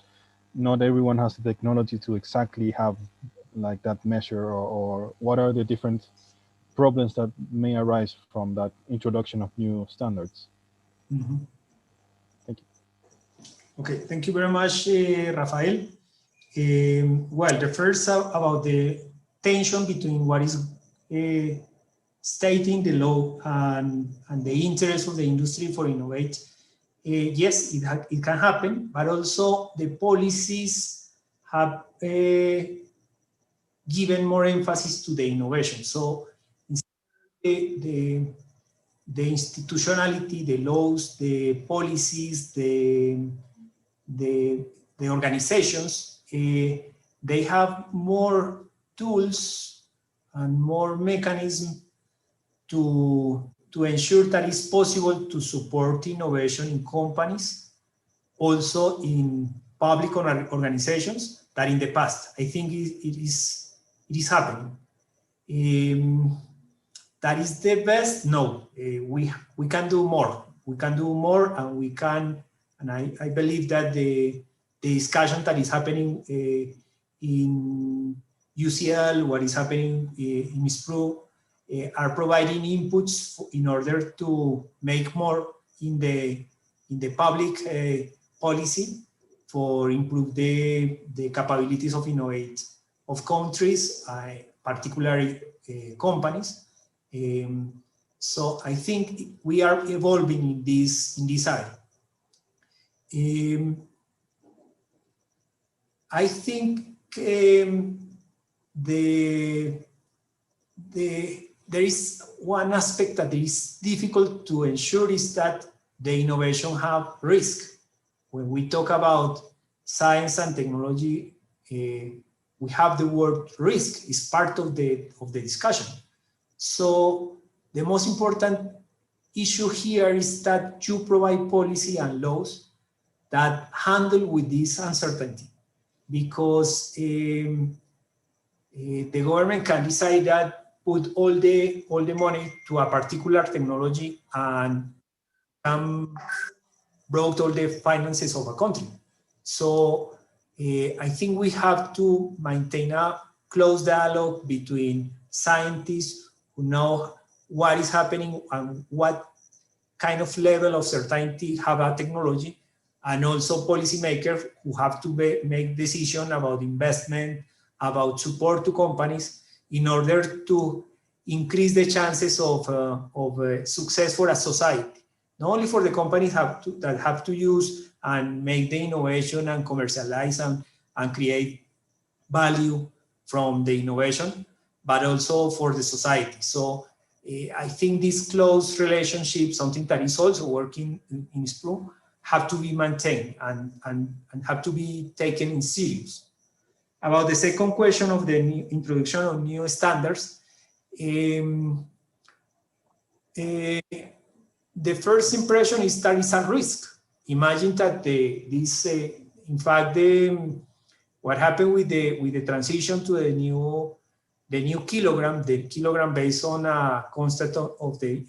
not everyone has the technology to exactly have like that measure, or what are the different problems that may arise from that introduction of new standards? Mm-hmm. Thank you. Okay, thank you very much, Rafael. Well, the first about the tension between what is stating the law and the interest of the industry for innovate. Yes, it can happen, but also the policies have given more emphasis to the innovation. So the institutionality, the laws, the policies, the organizations, they have more tools and more mechanisms to ensure that it's possible to support innovation in companies, also in public organizations, that in the past. I think it is happening. That is the best? No, we can do more. We can do more, and we can, and I believe that the discussion that is happening in UCL, what is happening in SPRU, are providing inputs in order to make more in the public policy for improve the capabilities of innovate of countries, particularly companies. So I think we are evolving in this area. I think there is one aspect that is difficult to ensure is that the innovation have risk. When we talk about science and technology, we have the word risk is part of the discussion. So the most important issue here is that you provide policy and laws that handle with this uncertainty, because the government can decide that put all the money to a particular technology, and brought all the finances of a country. So I think we have to maintain a close dialogue between scientists who know what is happening and what kind of level of certainty have a technology, and also policymakers who have to make decisions about investment, about support to companies in order to increase the chances of success for a society. Not only for the companies that have to use and make the innovation and commercialize and create value from the innovation, but also for the society. So I think this close relationship, something that is also working in SPRU, have to be maintained and have to be taken in serious. About the second question of the introduction of new standards, the first impression is that it's a risk. Imagine that in fact, what happened with the transition to the new kilogram, the kilogram based on a constant of a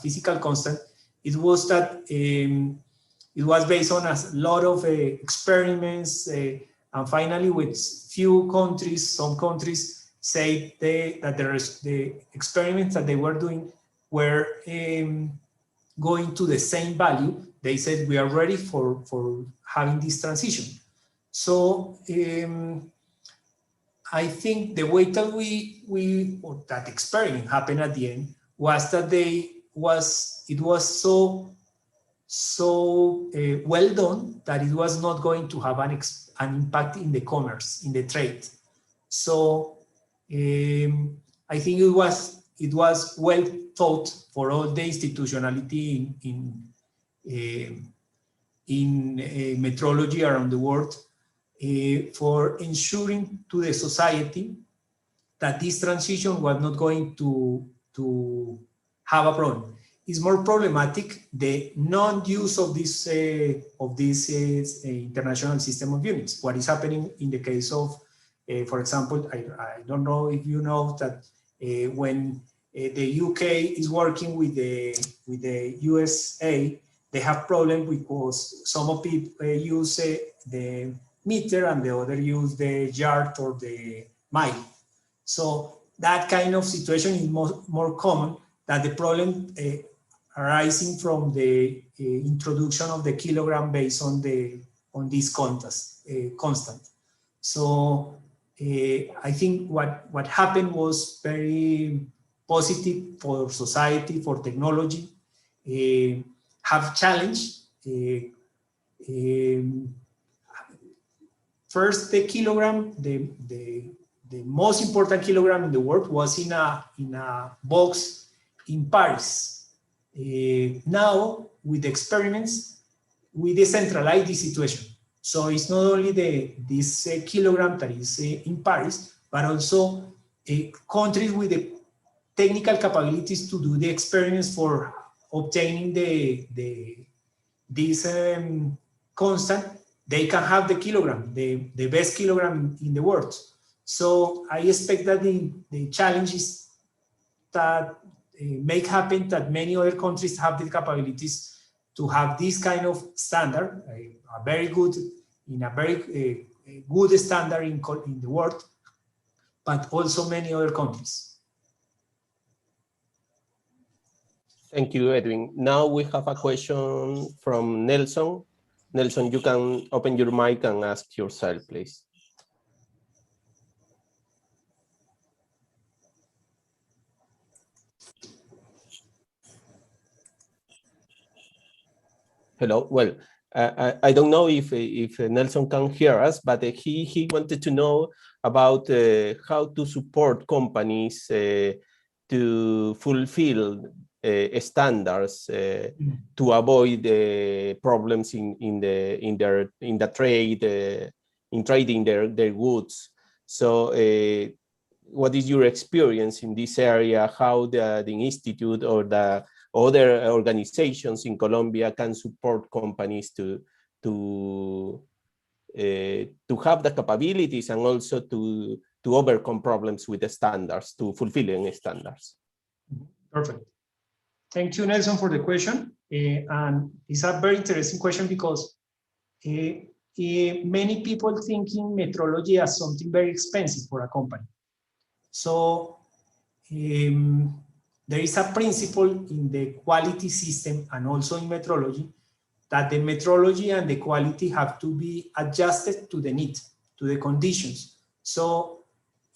physical constant, it was that it was based on a lot of experiments, and finally, with few countries, some countries say that the experiments that they were doing were going to the same value. They said we are ready for having this transition. So I think the way that that experiment happened at the end was that it was so well done that it was not going to have an impact in the commerce, in the trade. So I think it was well thought for all the institutionality in metrology around the world, for ensuring to the society that this transition was not going to have a problem. It's more problematic the non-use of this international system of units. What is happening in the case of, for example, I don't know if you know that when the UK is working with the USA, they have problems because some of people use the meter and the other use the yard or the mile. So that kind of situation is more common than the problem arising from the introduction of the kilogram based on this constant. So I think what happened was very positive for society, for technology, have challenged. First, the kilogram, the most important kilogram in the world was in a box in Paris. Now, with experiments, we decentralize the situation. So it's not only this kilogram that is in Paris, but also countries with the technical capabilities to do the experiments for obtaining this constant. They can have the kilogram, the best kilogram in the world. So I expect that the challenges that make happen that many other countries have the capabilities to have this kind of standard, a very good standard in the world, but also many other countries. Thank you, Edwin. Now we have a question from Nelson. Nelson, you can open your mic and ask yourself, please. Hello. Well, I don't know if Nelson can hear us, but he wanted to know about how to support companies to fulfill standards to avoid problems in trading their goods. So what is your experience in this area? How the institute or the other organizations in Colombia can support companies to have the capabilities and also to overcome problems with the standards, to fulfilling standards? Perfect. Thank you, Nelson, for the question. And it's a very interesting question because many people thinking metrology as something very expensive for a company. So there is a principle in the quality system and also in metrology that the metrology and the quality have to be adjusted to the need, to the conditions. So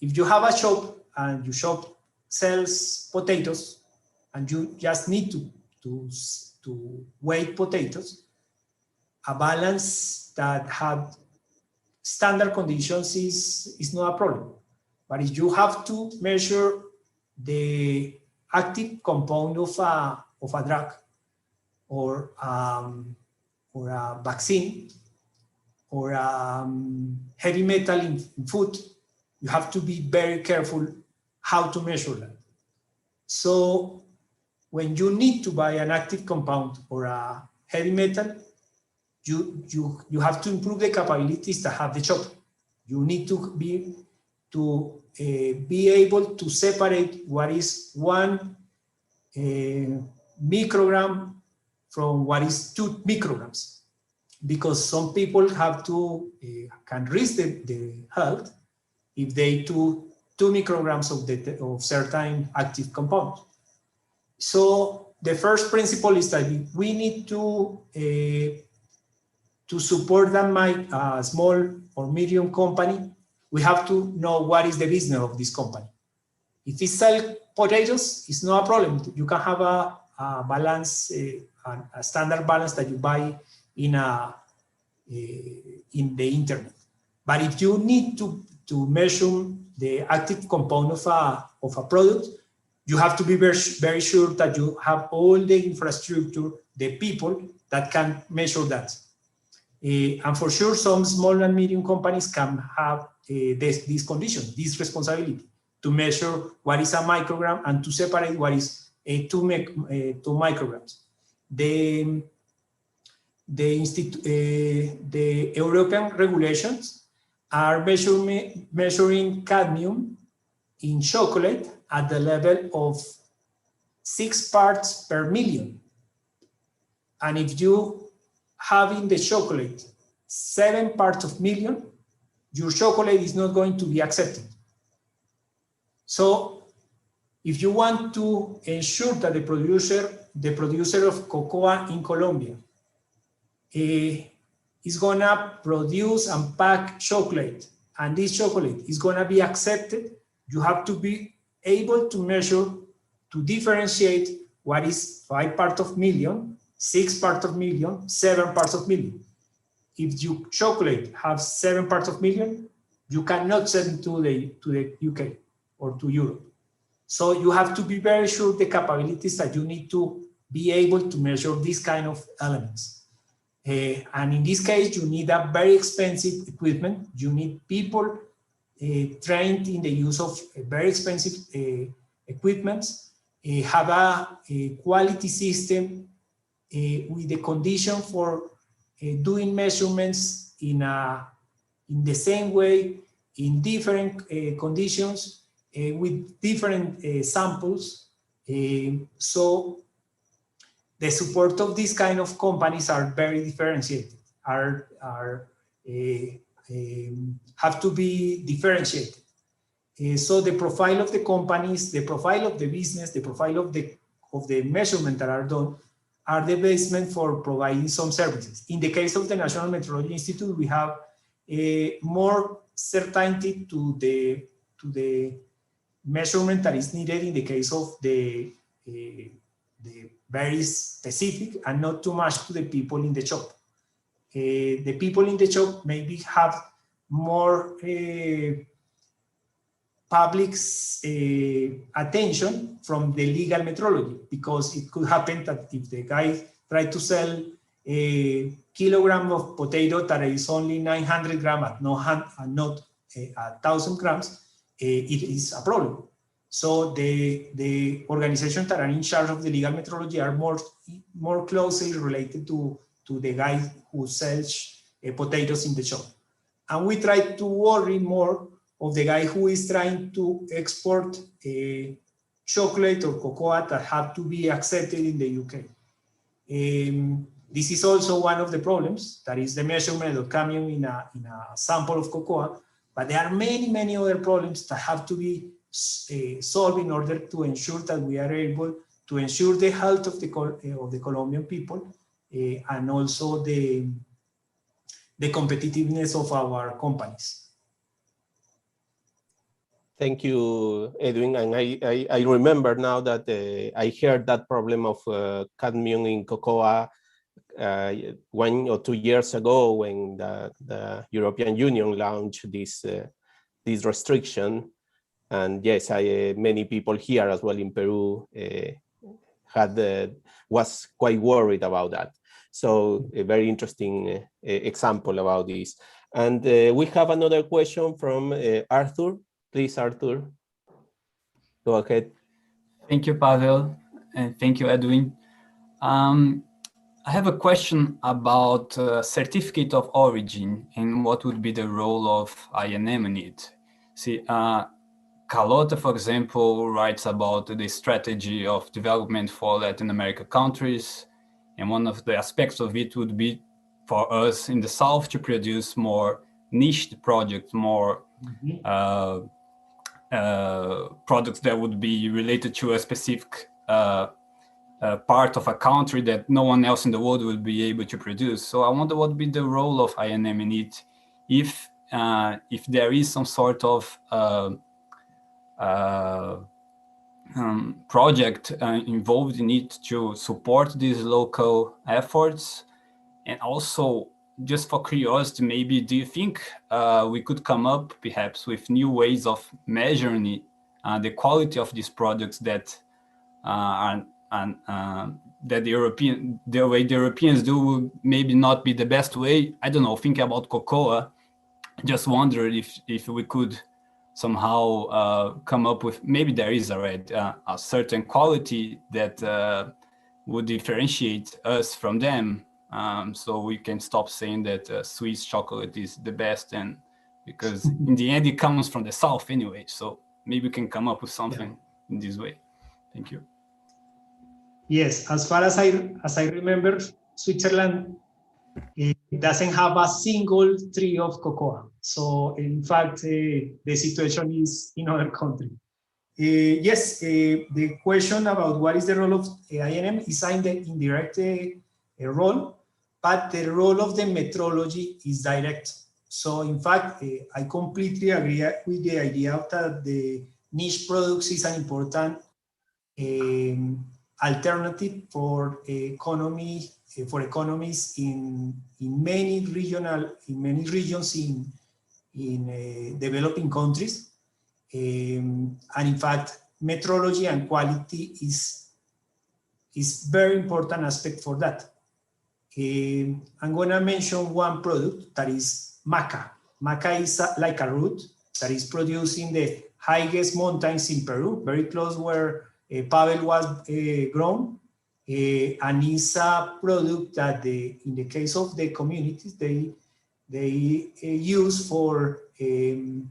if you have a shop and your shop sells potatoes and you just need to weigh potatoes, a balance that have standard conditions is not a problem. But if you have to measure the active compound of a drug or a vaccine or heavy metal in food, you have to be very careful how to measure that. So when you need to buy an active compound or a heavy metal, you have to improve the capabilities that have the shop. You need to be able to separate what is 1 microgram from what is 2 micrograms, because some people have to can risk the health if they do 2 micrograms of certain active compound. So the first principle is that we need to support that small or medium company. We have to know what is the business of this company. If it sells potatoes, it's not a problem. You can have a balance, a standard balance that you buy in the internet. But if you need to measure the active compound of a product, you have to be very sure that you have all the infrastructure, the people that can measure that. And for sure, some small and medium companies can have this condition, this responsibility to measure what is a microgram and to separate what is 2 micrograms. The European regulations are measuring cadmium in chocolate at the level of 6 parts per million. And if you have in the chocolate 7 parts of million, your chocolate is not going to be accepted. So if you want to ensure that the producer of cocoa in Colombia is gonna produce and pack chocolate, and this chocolate is gonna be accepted, you have to be able to measure, to differentiate what is 5 parts of million, 6 parts of million, 7 parts of million. If your chocolate has 7 parts of million, you cannot send it to the UK or to Europe. So you have to be very sure the capabilities that you need to be able to measure these kind of elements. And in this case, you need a very expensive equipment. You need people trained in the use of very expensive equipments, have a quality system with the condition for doing measurements in the same way, in different conditions, with different samples. So the support of these kind of companies are very differentiated, have to be differentiated. So the profile of the companies, the profile of the business, the profile of the measurement that are done are the basement for providing some services. In the case of the National Metrology Institute, we have more certainty to the measurement that is needed in the case of the very specific and not too much to the people in the shop. The people in the shop maybe have more public's attention from the legal metrology, because it could happen that if the guy tried to sell a kilogram of potato that is only 900 grams and not 1,000 grams, it is a problem. So the organizations that are in charge of the legal metrology are more closely related to the guy who sells potatoes in the shop. And we try to worry more of the guy who is trying to export chocolate or cocoa that have to be accepted in the UK. This is also one of the problems, that is the measurement of cadmium in a sample of cocoa, but there are many other problems that have to be solved in order to ensure that we are able to ensure the health of the Colombian people and also the competitiveness of our companies. Thank you, Edwin. And I remember now that I heard that problem of cadmium in cocoa 1 or 2 years ago when the European Union launched this restriction. And yes, many people here as well in Peru was quite worried about that. So a very interesting example about this. And we have another question from Arthur. Please, Arthur, go ahead. Thank you, Pavel, and thank you, Edwin. I have a question about certificate of origin and what would be the role of INM in it. See, Carlota, for example, writes about the strategy of development for Latin America countries. And one of the aspects of it would be for us in the South to produce more niche projects, more products that would be related to a specific part of a country that no one else in the world would be able to produce. So I wonder what would be the role of INM in it, if there is some sort of project involved in it to support these local efforts. And also, just for curiosity, maybe do you think we could come up perhaps with new ways of measuring the quality of these products that that the way the Europeans do will maybe not be the best way? I don't know, thinking about cocoa, just wonder if we could somehow come up with, maybe there is already a certain quality that would differentiate us from them. So we can stop saying that Swiss chocolate is the best, and because in the end it comes from the South anyway. So maybe we can come up with something in this way. Thank you. Yes, as far as I remember, Switzerland doesn't have a single tree of cocoa. So in fact, the situation is in other countries. Yes, the question about what is the role of INM is an indirect role, but the role of the metrology is direct. So in fact, I completely agree with the idea that the niche products is an important alternative for economies in many regions in developing countries. And in fact, metrology and quality is very important aspect for that. I'm gonna mention one product that is maca. Maca is like a root that is produced in the highest mountains in Peru, very close where Pavel was grown. And it's a product that in the case of the communities, they use for the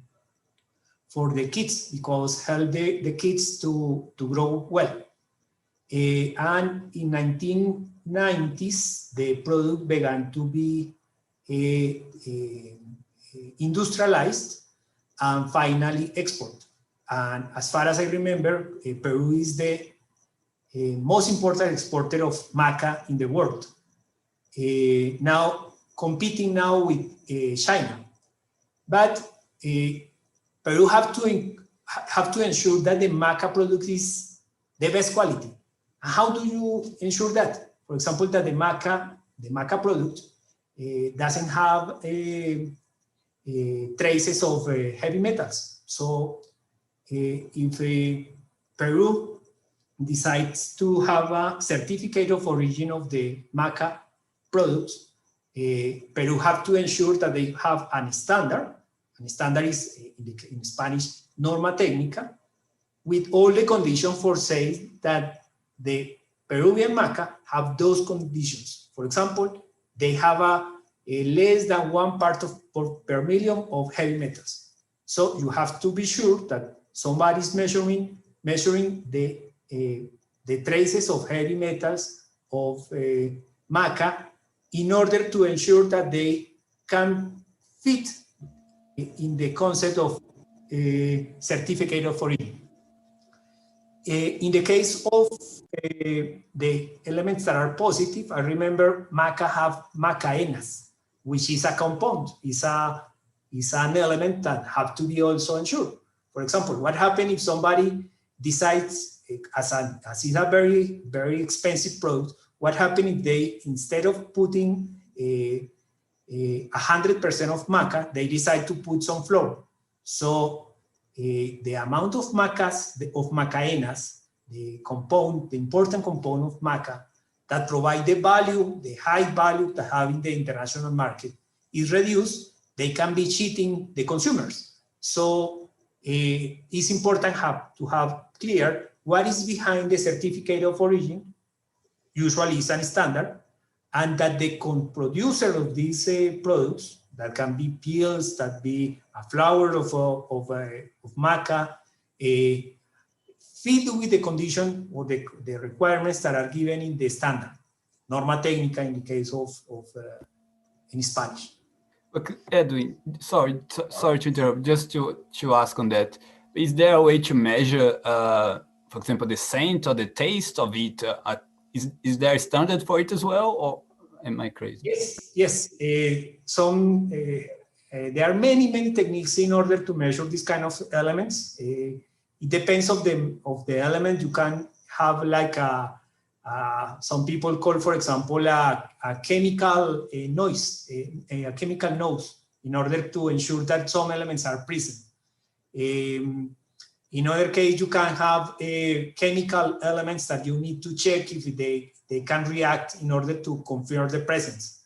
kids, because help the kids to grow well. And in 1990s, the product began to be industrialized and finally exported. And as far as I remember, Peru is the most important exporter of maca in the world. Now competing now with China, but Peru have to ensure that the maca product is the best quality. How do you ensure that? For example, that the maca product doesn't have traces of heavy metals. So if Peru decides to have a certificate of origin of the maca products, Peru have to ensure that they have a standard. And standard is in Spanish, norma técnica, with all the conditions for saying that the Peruvian maca have those conditions. For example, they have a less than 1 part per million of heavy metals. So you have to be sure that somebody's measuring the traces of heavy metals maca in order to ensure that they can fit in the concept of certificate of origin. In the case of the elements that are positive, I remember maca have macaenas, which is a compound, is an element that have to be also ensured. For example, what happens if somebody decides, as is a very, very expensive product, what happens if they, instead of putting 100% of maca, they decide to put some flour. So the amount of macas, of macaenas, the important component of maca that provide the value, the high value to have in the international market is reduced, they can be cheating the consumers. So it's important to have clear what is behind the certificate of origin, usually it's a standard, and that the producer of these products, that can be pills, that be a flour of maca, fit with the condition or the requirements that are given in the standard, norma técnica in the case of in Spanish. Okay, Edwin, sorry to interrupt, just to ask on that. Is there a way to measure, for example, the scent or the taste of it? Is there a standard for it as well, or am I crazy? Yes. There are many techniques in order to measure this kind of elements. It depends of the element. You can have like some people call, for example, a chemical noise, a chemical nose, in order to ensure that some elements are present. In other case, you can have chemical elements that you need to check if they can react in order to confirm the presence.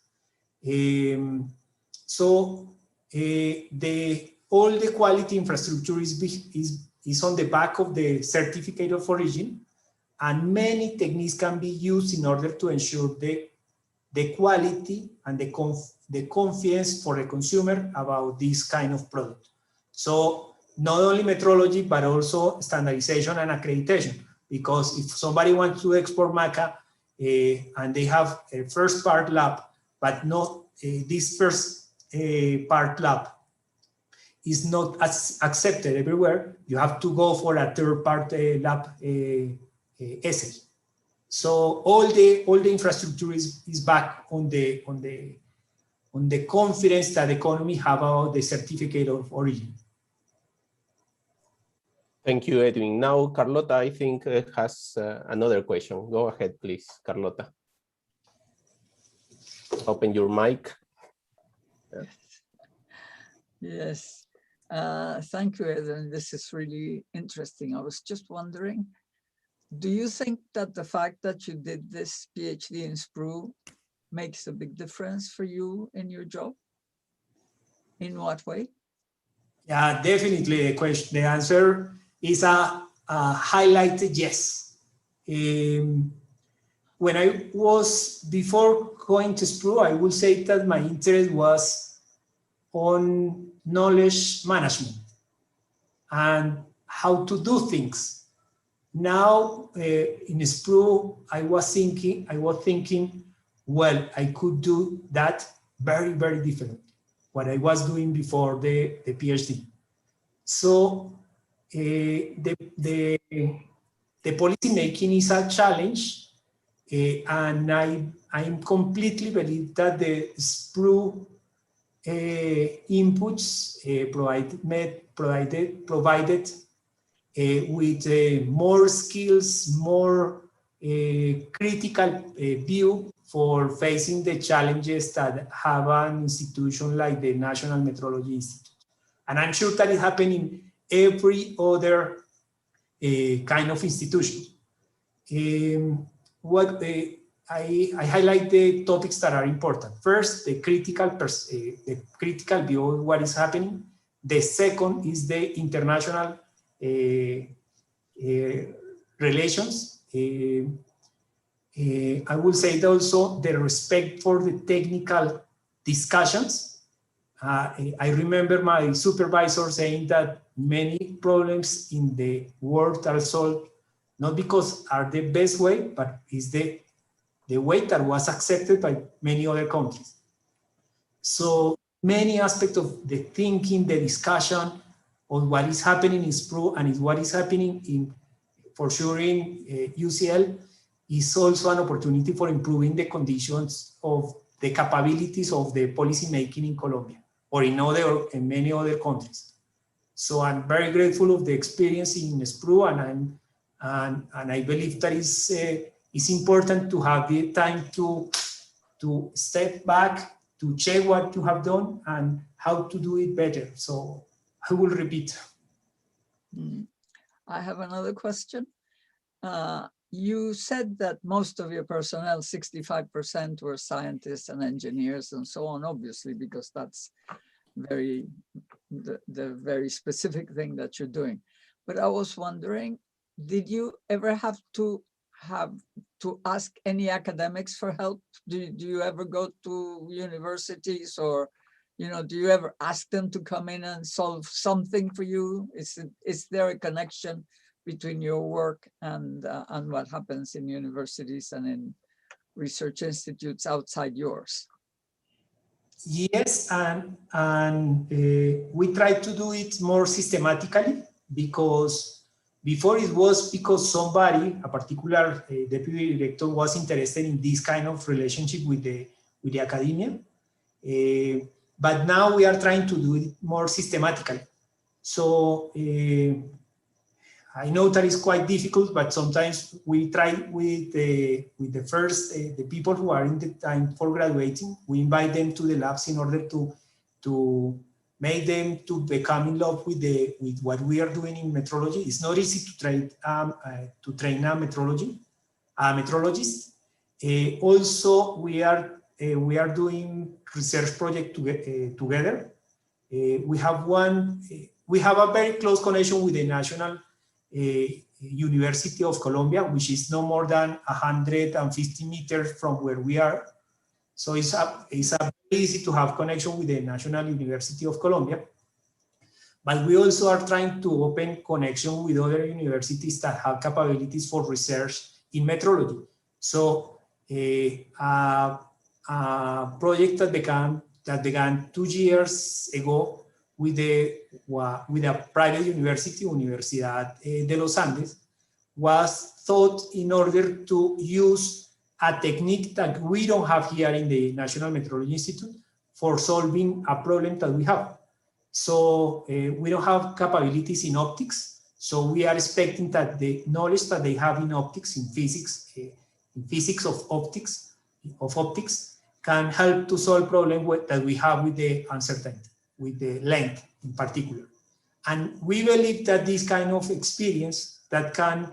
All the quality infrastructure is on the back of the certificate of origin, and many techniques can be used in order to ensure the quality and the confidence for the consumer about this kind of product. So not only metrology, but also standardization and accreditation, because if somebody wants to export maca and they have a first part lab, but not this first part lab is not accepted everywhere, you have to go for a third part lab essay. So all the infrastructure is back on the confidence that the economy have about the certificate of origin. Thank you, Edwin. Now, Carlota, I think, has another question. Go ahead, please, Carlota. Open your mic. Yes. Thank you, Edwin. This is really interesting. I was just wondering, do you think that the fact that you did this PhD in SPRU makes a big difference for you in your job? In what way? Yeah, definitely. The answer is a highlighted yes. When I was, before going to SPRU, I would say that my interest was on knowledge management and how to do things. Now in SPRU, I was thinking, well, I could do that very, very different, what I was doing before the PhD. So the policy making is a challenge, and I completely believe that the SPRU inputs provided with more skills, more critical view for facing the challenges that have an institution like the National Metrology Institute. And I'm sure that it happened in every other kind of institution. I highlight the topics that are important. First, the critical view of what is happening. The second is the international relations. I will say also the respect for the technical discussions. I remember my supervisor saying that many problems in the world are solved not because are the best way, but is the the way that was accepted by many other countries. So many aspects of the thinking, the discussion on what is happening in SPRU and what is happening in, for sure, in UCL is also an opportunity for improving the conditions of the capabilities of the policy making in Colombia or in many other countries. So I'm very grateful of the experience in SPRU, and I believe that it's important to have the time to step back, to check what you have done and how to do it better. So I will repeat. I have another question. You said that most of your personnel, 65%, were scientists and engineers and so on, obviously, because that's the very specific thing that you're doing. But I was wondering, did you ever have to ask any academics for help? Do you ever go to universities, or do you ever ask them to come in and solve something for you? Is there a connection between your work and what happens in universities and in research institutes outside yours? Yes, and we try to do it more systematically, because before it was because somebody, a particular deputy director, was interested in this kind of relationship with the academia. But now we are trying to do it more systematically. So I know that is quite difficult, but sometimes we try with the people who are in the time for graduating. We invite them to the labs in order to make them to become in love with what we are doing in metrology. It's not easy to train a metrologist. Also, we are doing research project together. We have a very close connection with the National University of Colombia, which is no more than 150 meters from where we are. So it's very easy to have connection with the National University of Colombia. But we also are trying to open connection with other universities that have capabilities for research in metrology. So a project that began 2 years ago with a private university, Universidad de los Andes, was thought in order to use a technique that we don't have here in the National Metrology Institute for solving a problem that we have. So we don't have capabilities in optics. So we are expecting that the knowledge that they have in optics, in physics of optics, can help to solve problems that we have with the uncertainty, with the length in particular. And we believe that this kind of experience that can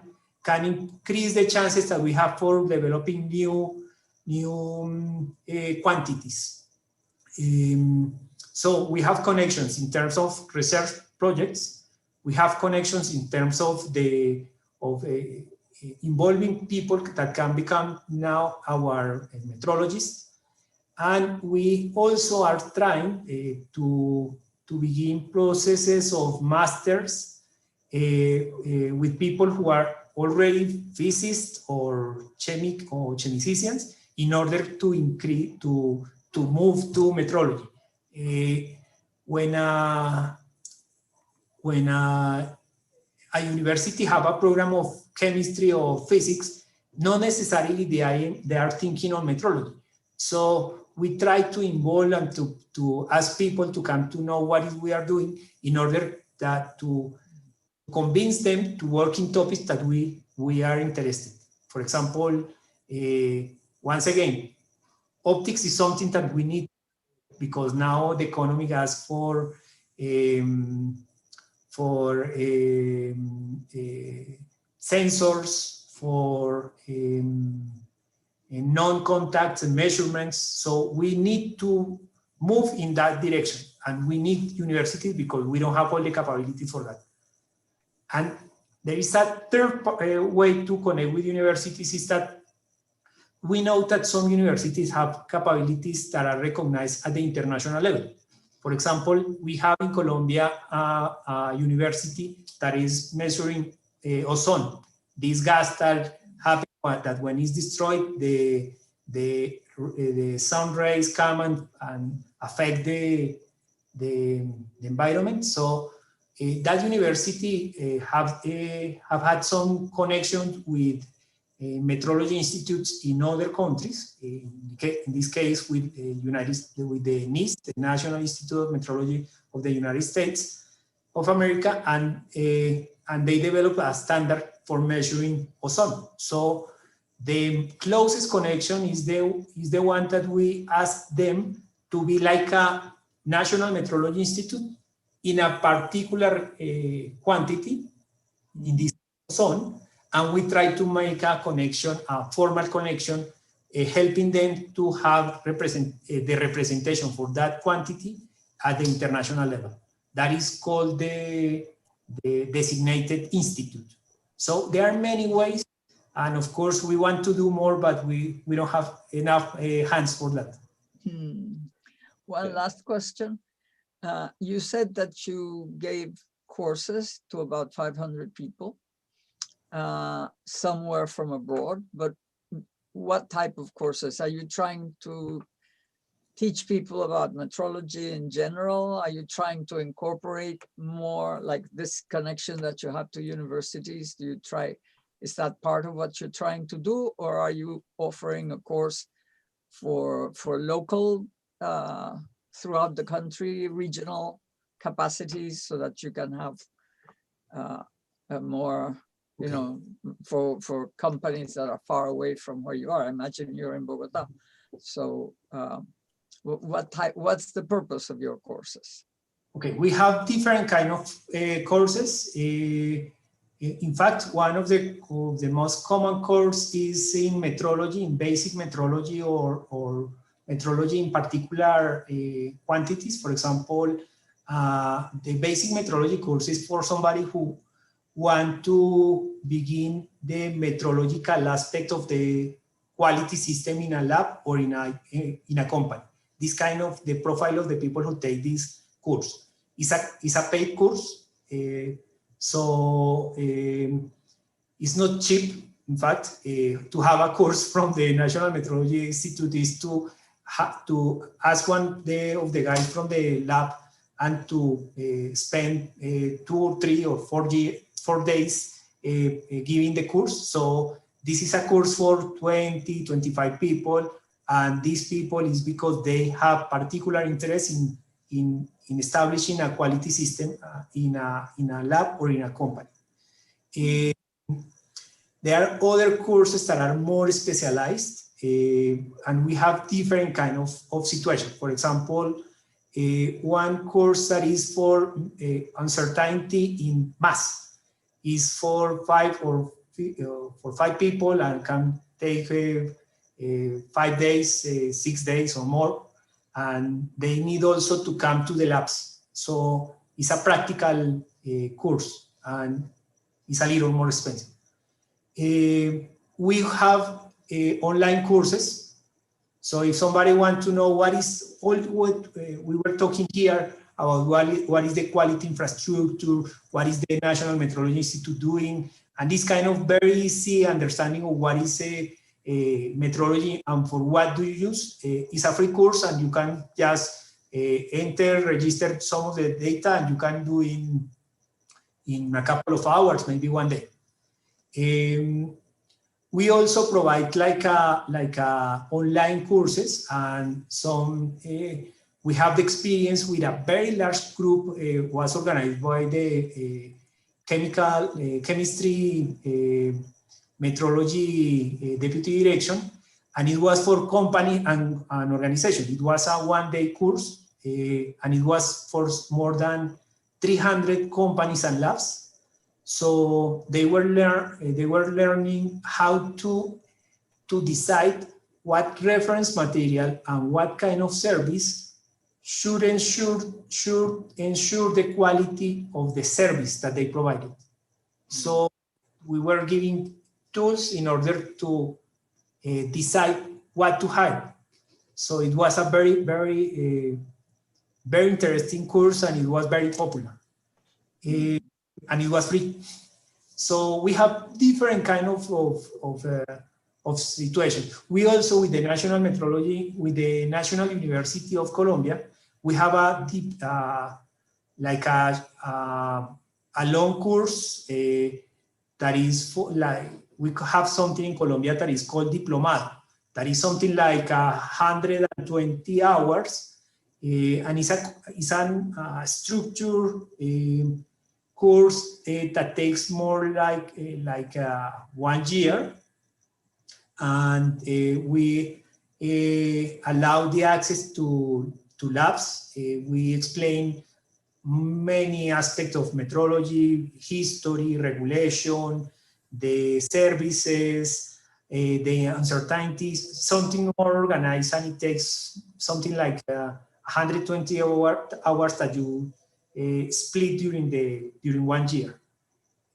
increase the chances that we have for developing new quantities. So we have connections in terms of research projects. We have connections in terms of involving people that can become now our metrologists. And we also are trying to begin processes of masters with people who are already physicists or chemicians in order to increase, to move to metrology. When a university have a program of chemistry or physics, not necessarily they are thinking on metrology. So we try to involve and to ask people to come to know what we are doing in order to convince them to work in topics that we are interested. For example, once again, optics is something that we need because now the economy asks for sensors, for non-contact measurements. So we need to move in that direction, and we need universities because we don't have all the capability for that. And there is a third way to connect with universities is that we know that some universities have capabilities that are recognized at the international level. For example, we have in Colombia a university that is measuring ozone, this gas that happens that when it's destroyed, the the sun rays come and affect the environment. So that university have had some connections with metrology institutes in other countries. In this case, with the NIST, the National Institute of Metrology of the United States of America, and they developed a standard for measuring ozone. So the closest connection is the one that we asked them to be like a National Metrology Institute in a particular quantity in this zone, and we try to make a connection, a formal connection, helping them to have the representation for that quantity at the international level. That is called the designated institute. So there are many ways, and of course we want to do more, but we don't have enough hands for that. One last question. You said that you gave courses to about 500 people. Some were from abroad, but what type of courses? Are you trying to teach people about metrology in general? Are you trying to incorporate more like this connection that you have to universities? Do you try, is that part of what you're trying to do? Or are you offering a course for local, throughout the country, regional capacities so that you can have a more, you know, for companies that are far away from where you are? I imagine you're in Bogota. So what's the purpose of your courses? Okay, we have different kind of courses. In fact, one of the most common course is in metrology, in basic metrology or metrology in particular quantities. For example, the basic metrology course is for somebody who want to begin the metrological aspect of the quality system in a lab or in a company. This kind of the profile of the people who take this course. It's a paid course, so it's not cheap. In fact, to have a course from the National Metrology Institute is to ask one of the guys from the lab and to spend 2 or 3 or 4 days giving the course. So this is a course for 20, 25 people. And these people is because they have particular interest in establishing a quality system in a lab or in a company. There are other courses that are more specialized, and we have different kind of situations. For example, one course that is for uncertainty in mass is for 5 people and can take 5 days, 6 days or more, and they need also to come to the labs. So it's a practical course and it's a little more expensive. We have online courses. So if somebody wants to know what we were talking here about what is the quality infrastructure, what is the National Metrology Institute doing, and this kind of very easy understanding of what is metrology and for what do you use, is a free course, and you can just register some of the data, and you can do in a couple of hours, maybe one day. We also provide like online courses, and some we have the experience with a very large group. Was organized by the chemistry metrology deputy direction, and it was for company and organization. It was a one-day course, and it was for more than 300 companies and labs. So they were learning how to decide what reference material and what kind of service should ensure the quality of the service that they provided. So we were giving tools in order to decide what to hire. So it was a very, very, very interesting course, and it was very popular. And it was free. So we have different kind of situation. We also, with the National Metrology, with the National University of Colombia, we have a deep, like a long course that is for, like, we have something in Colombia that is called diplomado. That is something like 120 hours, and it's a structure course that takes more like 1 year, and we allow the access to labs. We explain many aspects of metrology, history, regulation, the services, the uncertainties, something more organized, and it takes something like 120 hours that you split during 1 year.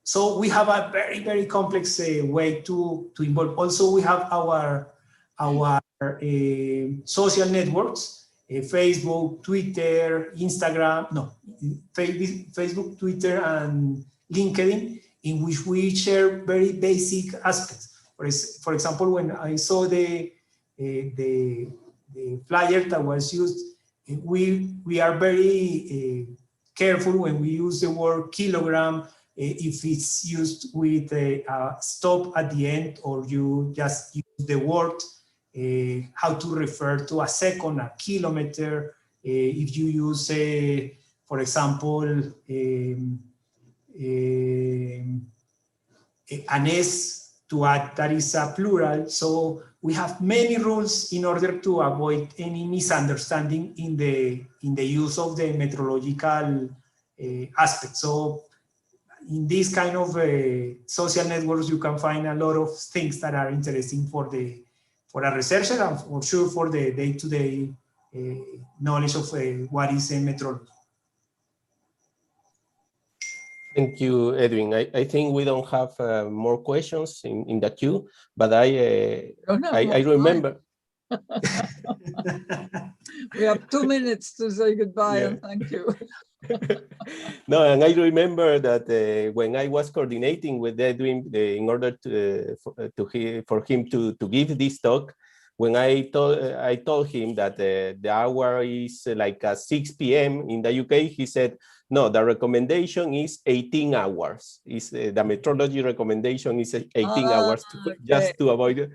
So we have a very, very complex way to involve. Also, we have our social networks, Facebook, Twitter, Instagram, no, Facebook, Twitter, and LinkedIn, in which we share very basic aspects. For example, when I saw the flyer that was used, we are very careful when we use the word kilogram, if it's used with a stop at the end, or you just use the word, how to refer to a second, a kilometer, if you use, for example, an S to add, that is a plural. So we have many rules in order to avoid any misunderstanding in the use of the metrological aspect. So in this kind of social networks, you can find a lot of things that are interesting for a researcher, and for sure for the day-to-day knowledge of what is metrology. Thank you, Edwin. I think we don't have more questions in the queue, but I remember. We have 2 minutes to say goodbye, Yeah. and thank you. No, and I remember that when I was coordinating with Edwin in order for him to give this talk, when I told him that the hour is like 6 p.m. in the UK, he said, no, the recommendation is 18 hours. The metrology recommendation is 18 hours, just to avoid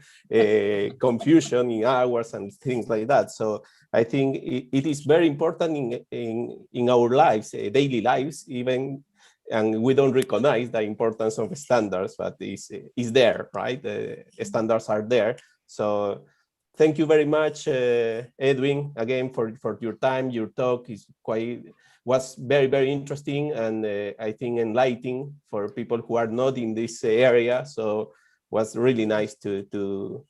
confusion in hours and things like that. So I think it is very important in our lives, daily lives, even, and we don't recognize the importance of standards, but it's there, right? The standards are there. So thank you very much, Edwin, again, for your time. Your talk was very, very interesting, and I think enlightening for people who are not in this area. So it was really nice to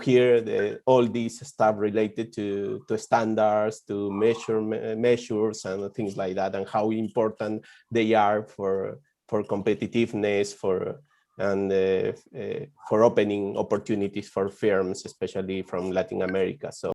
hear all this stuff related to standards, to measures and things like that, and how important they are for competitiveness, for opening opportunities for firms, especially from Latin America. So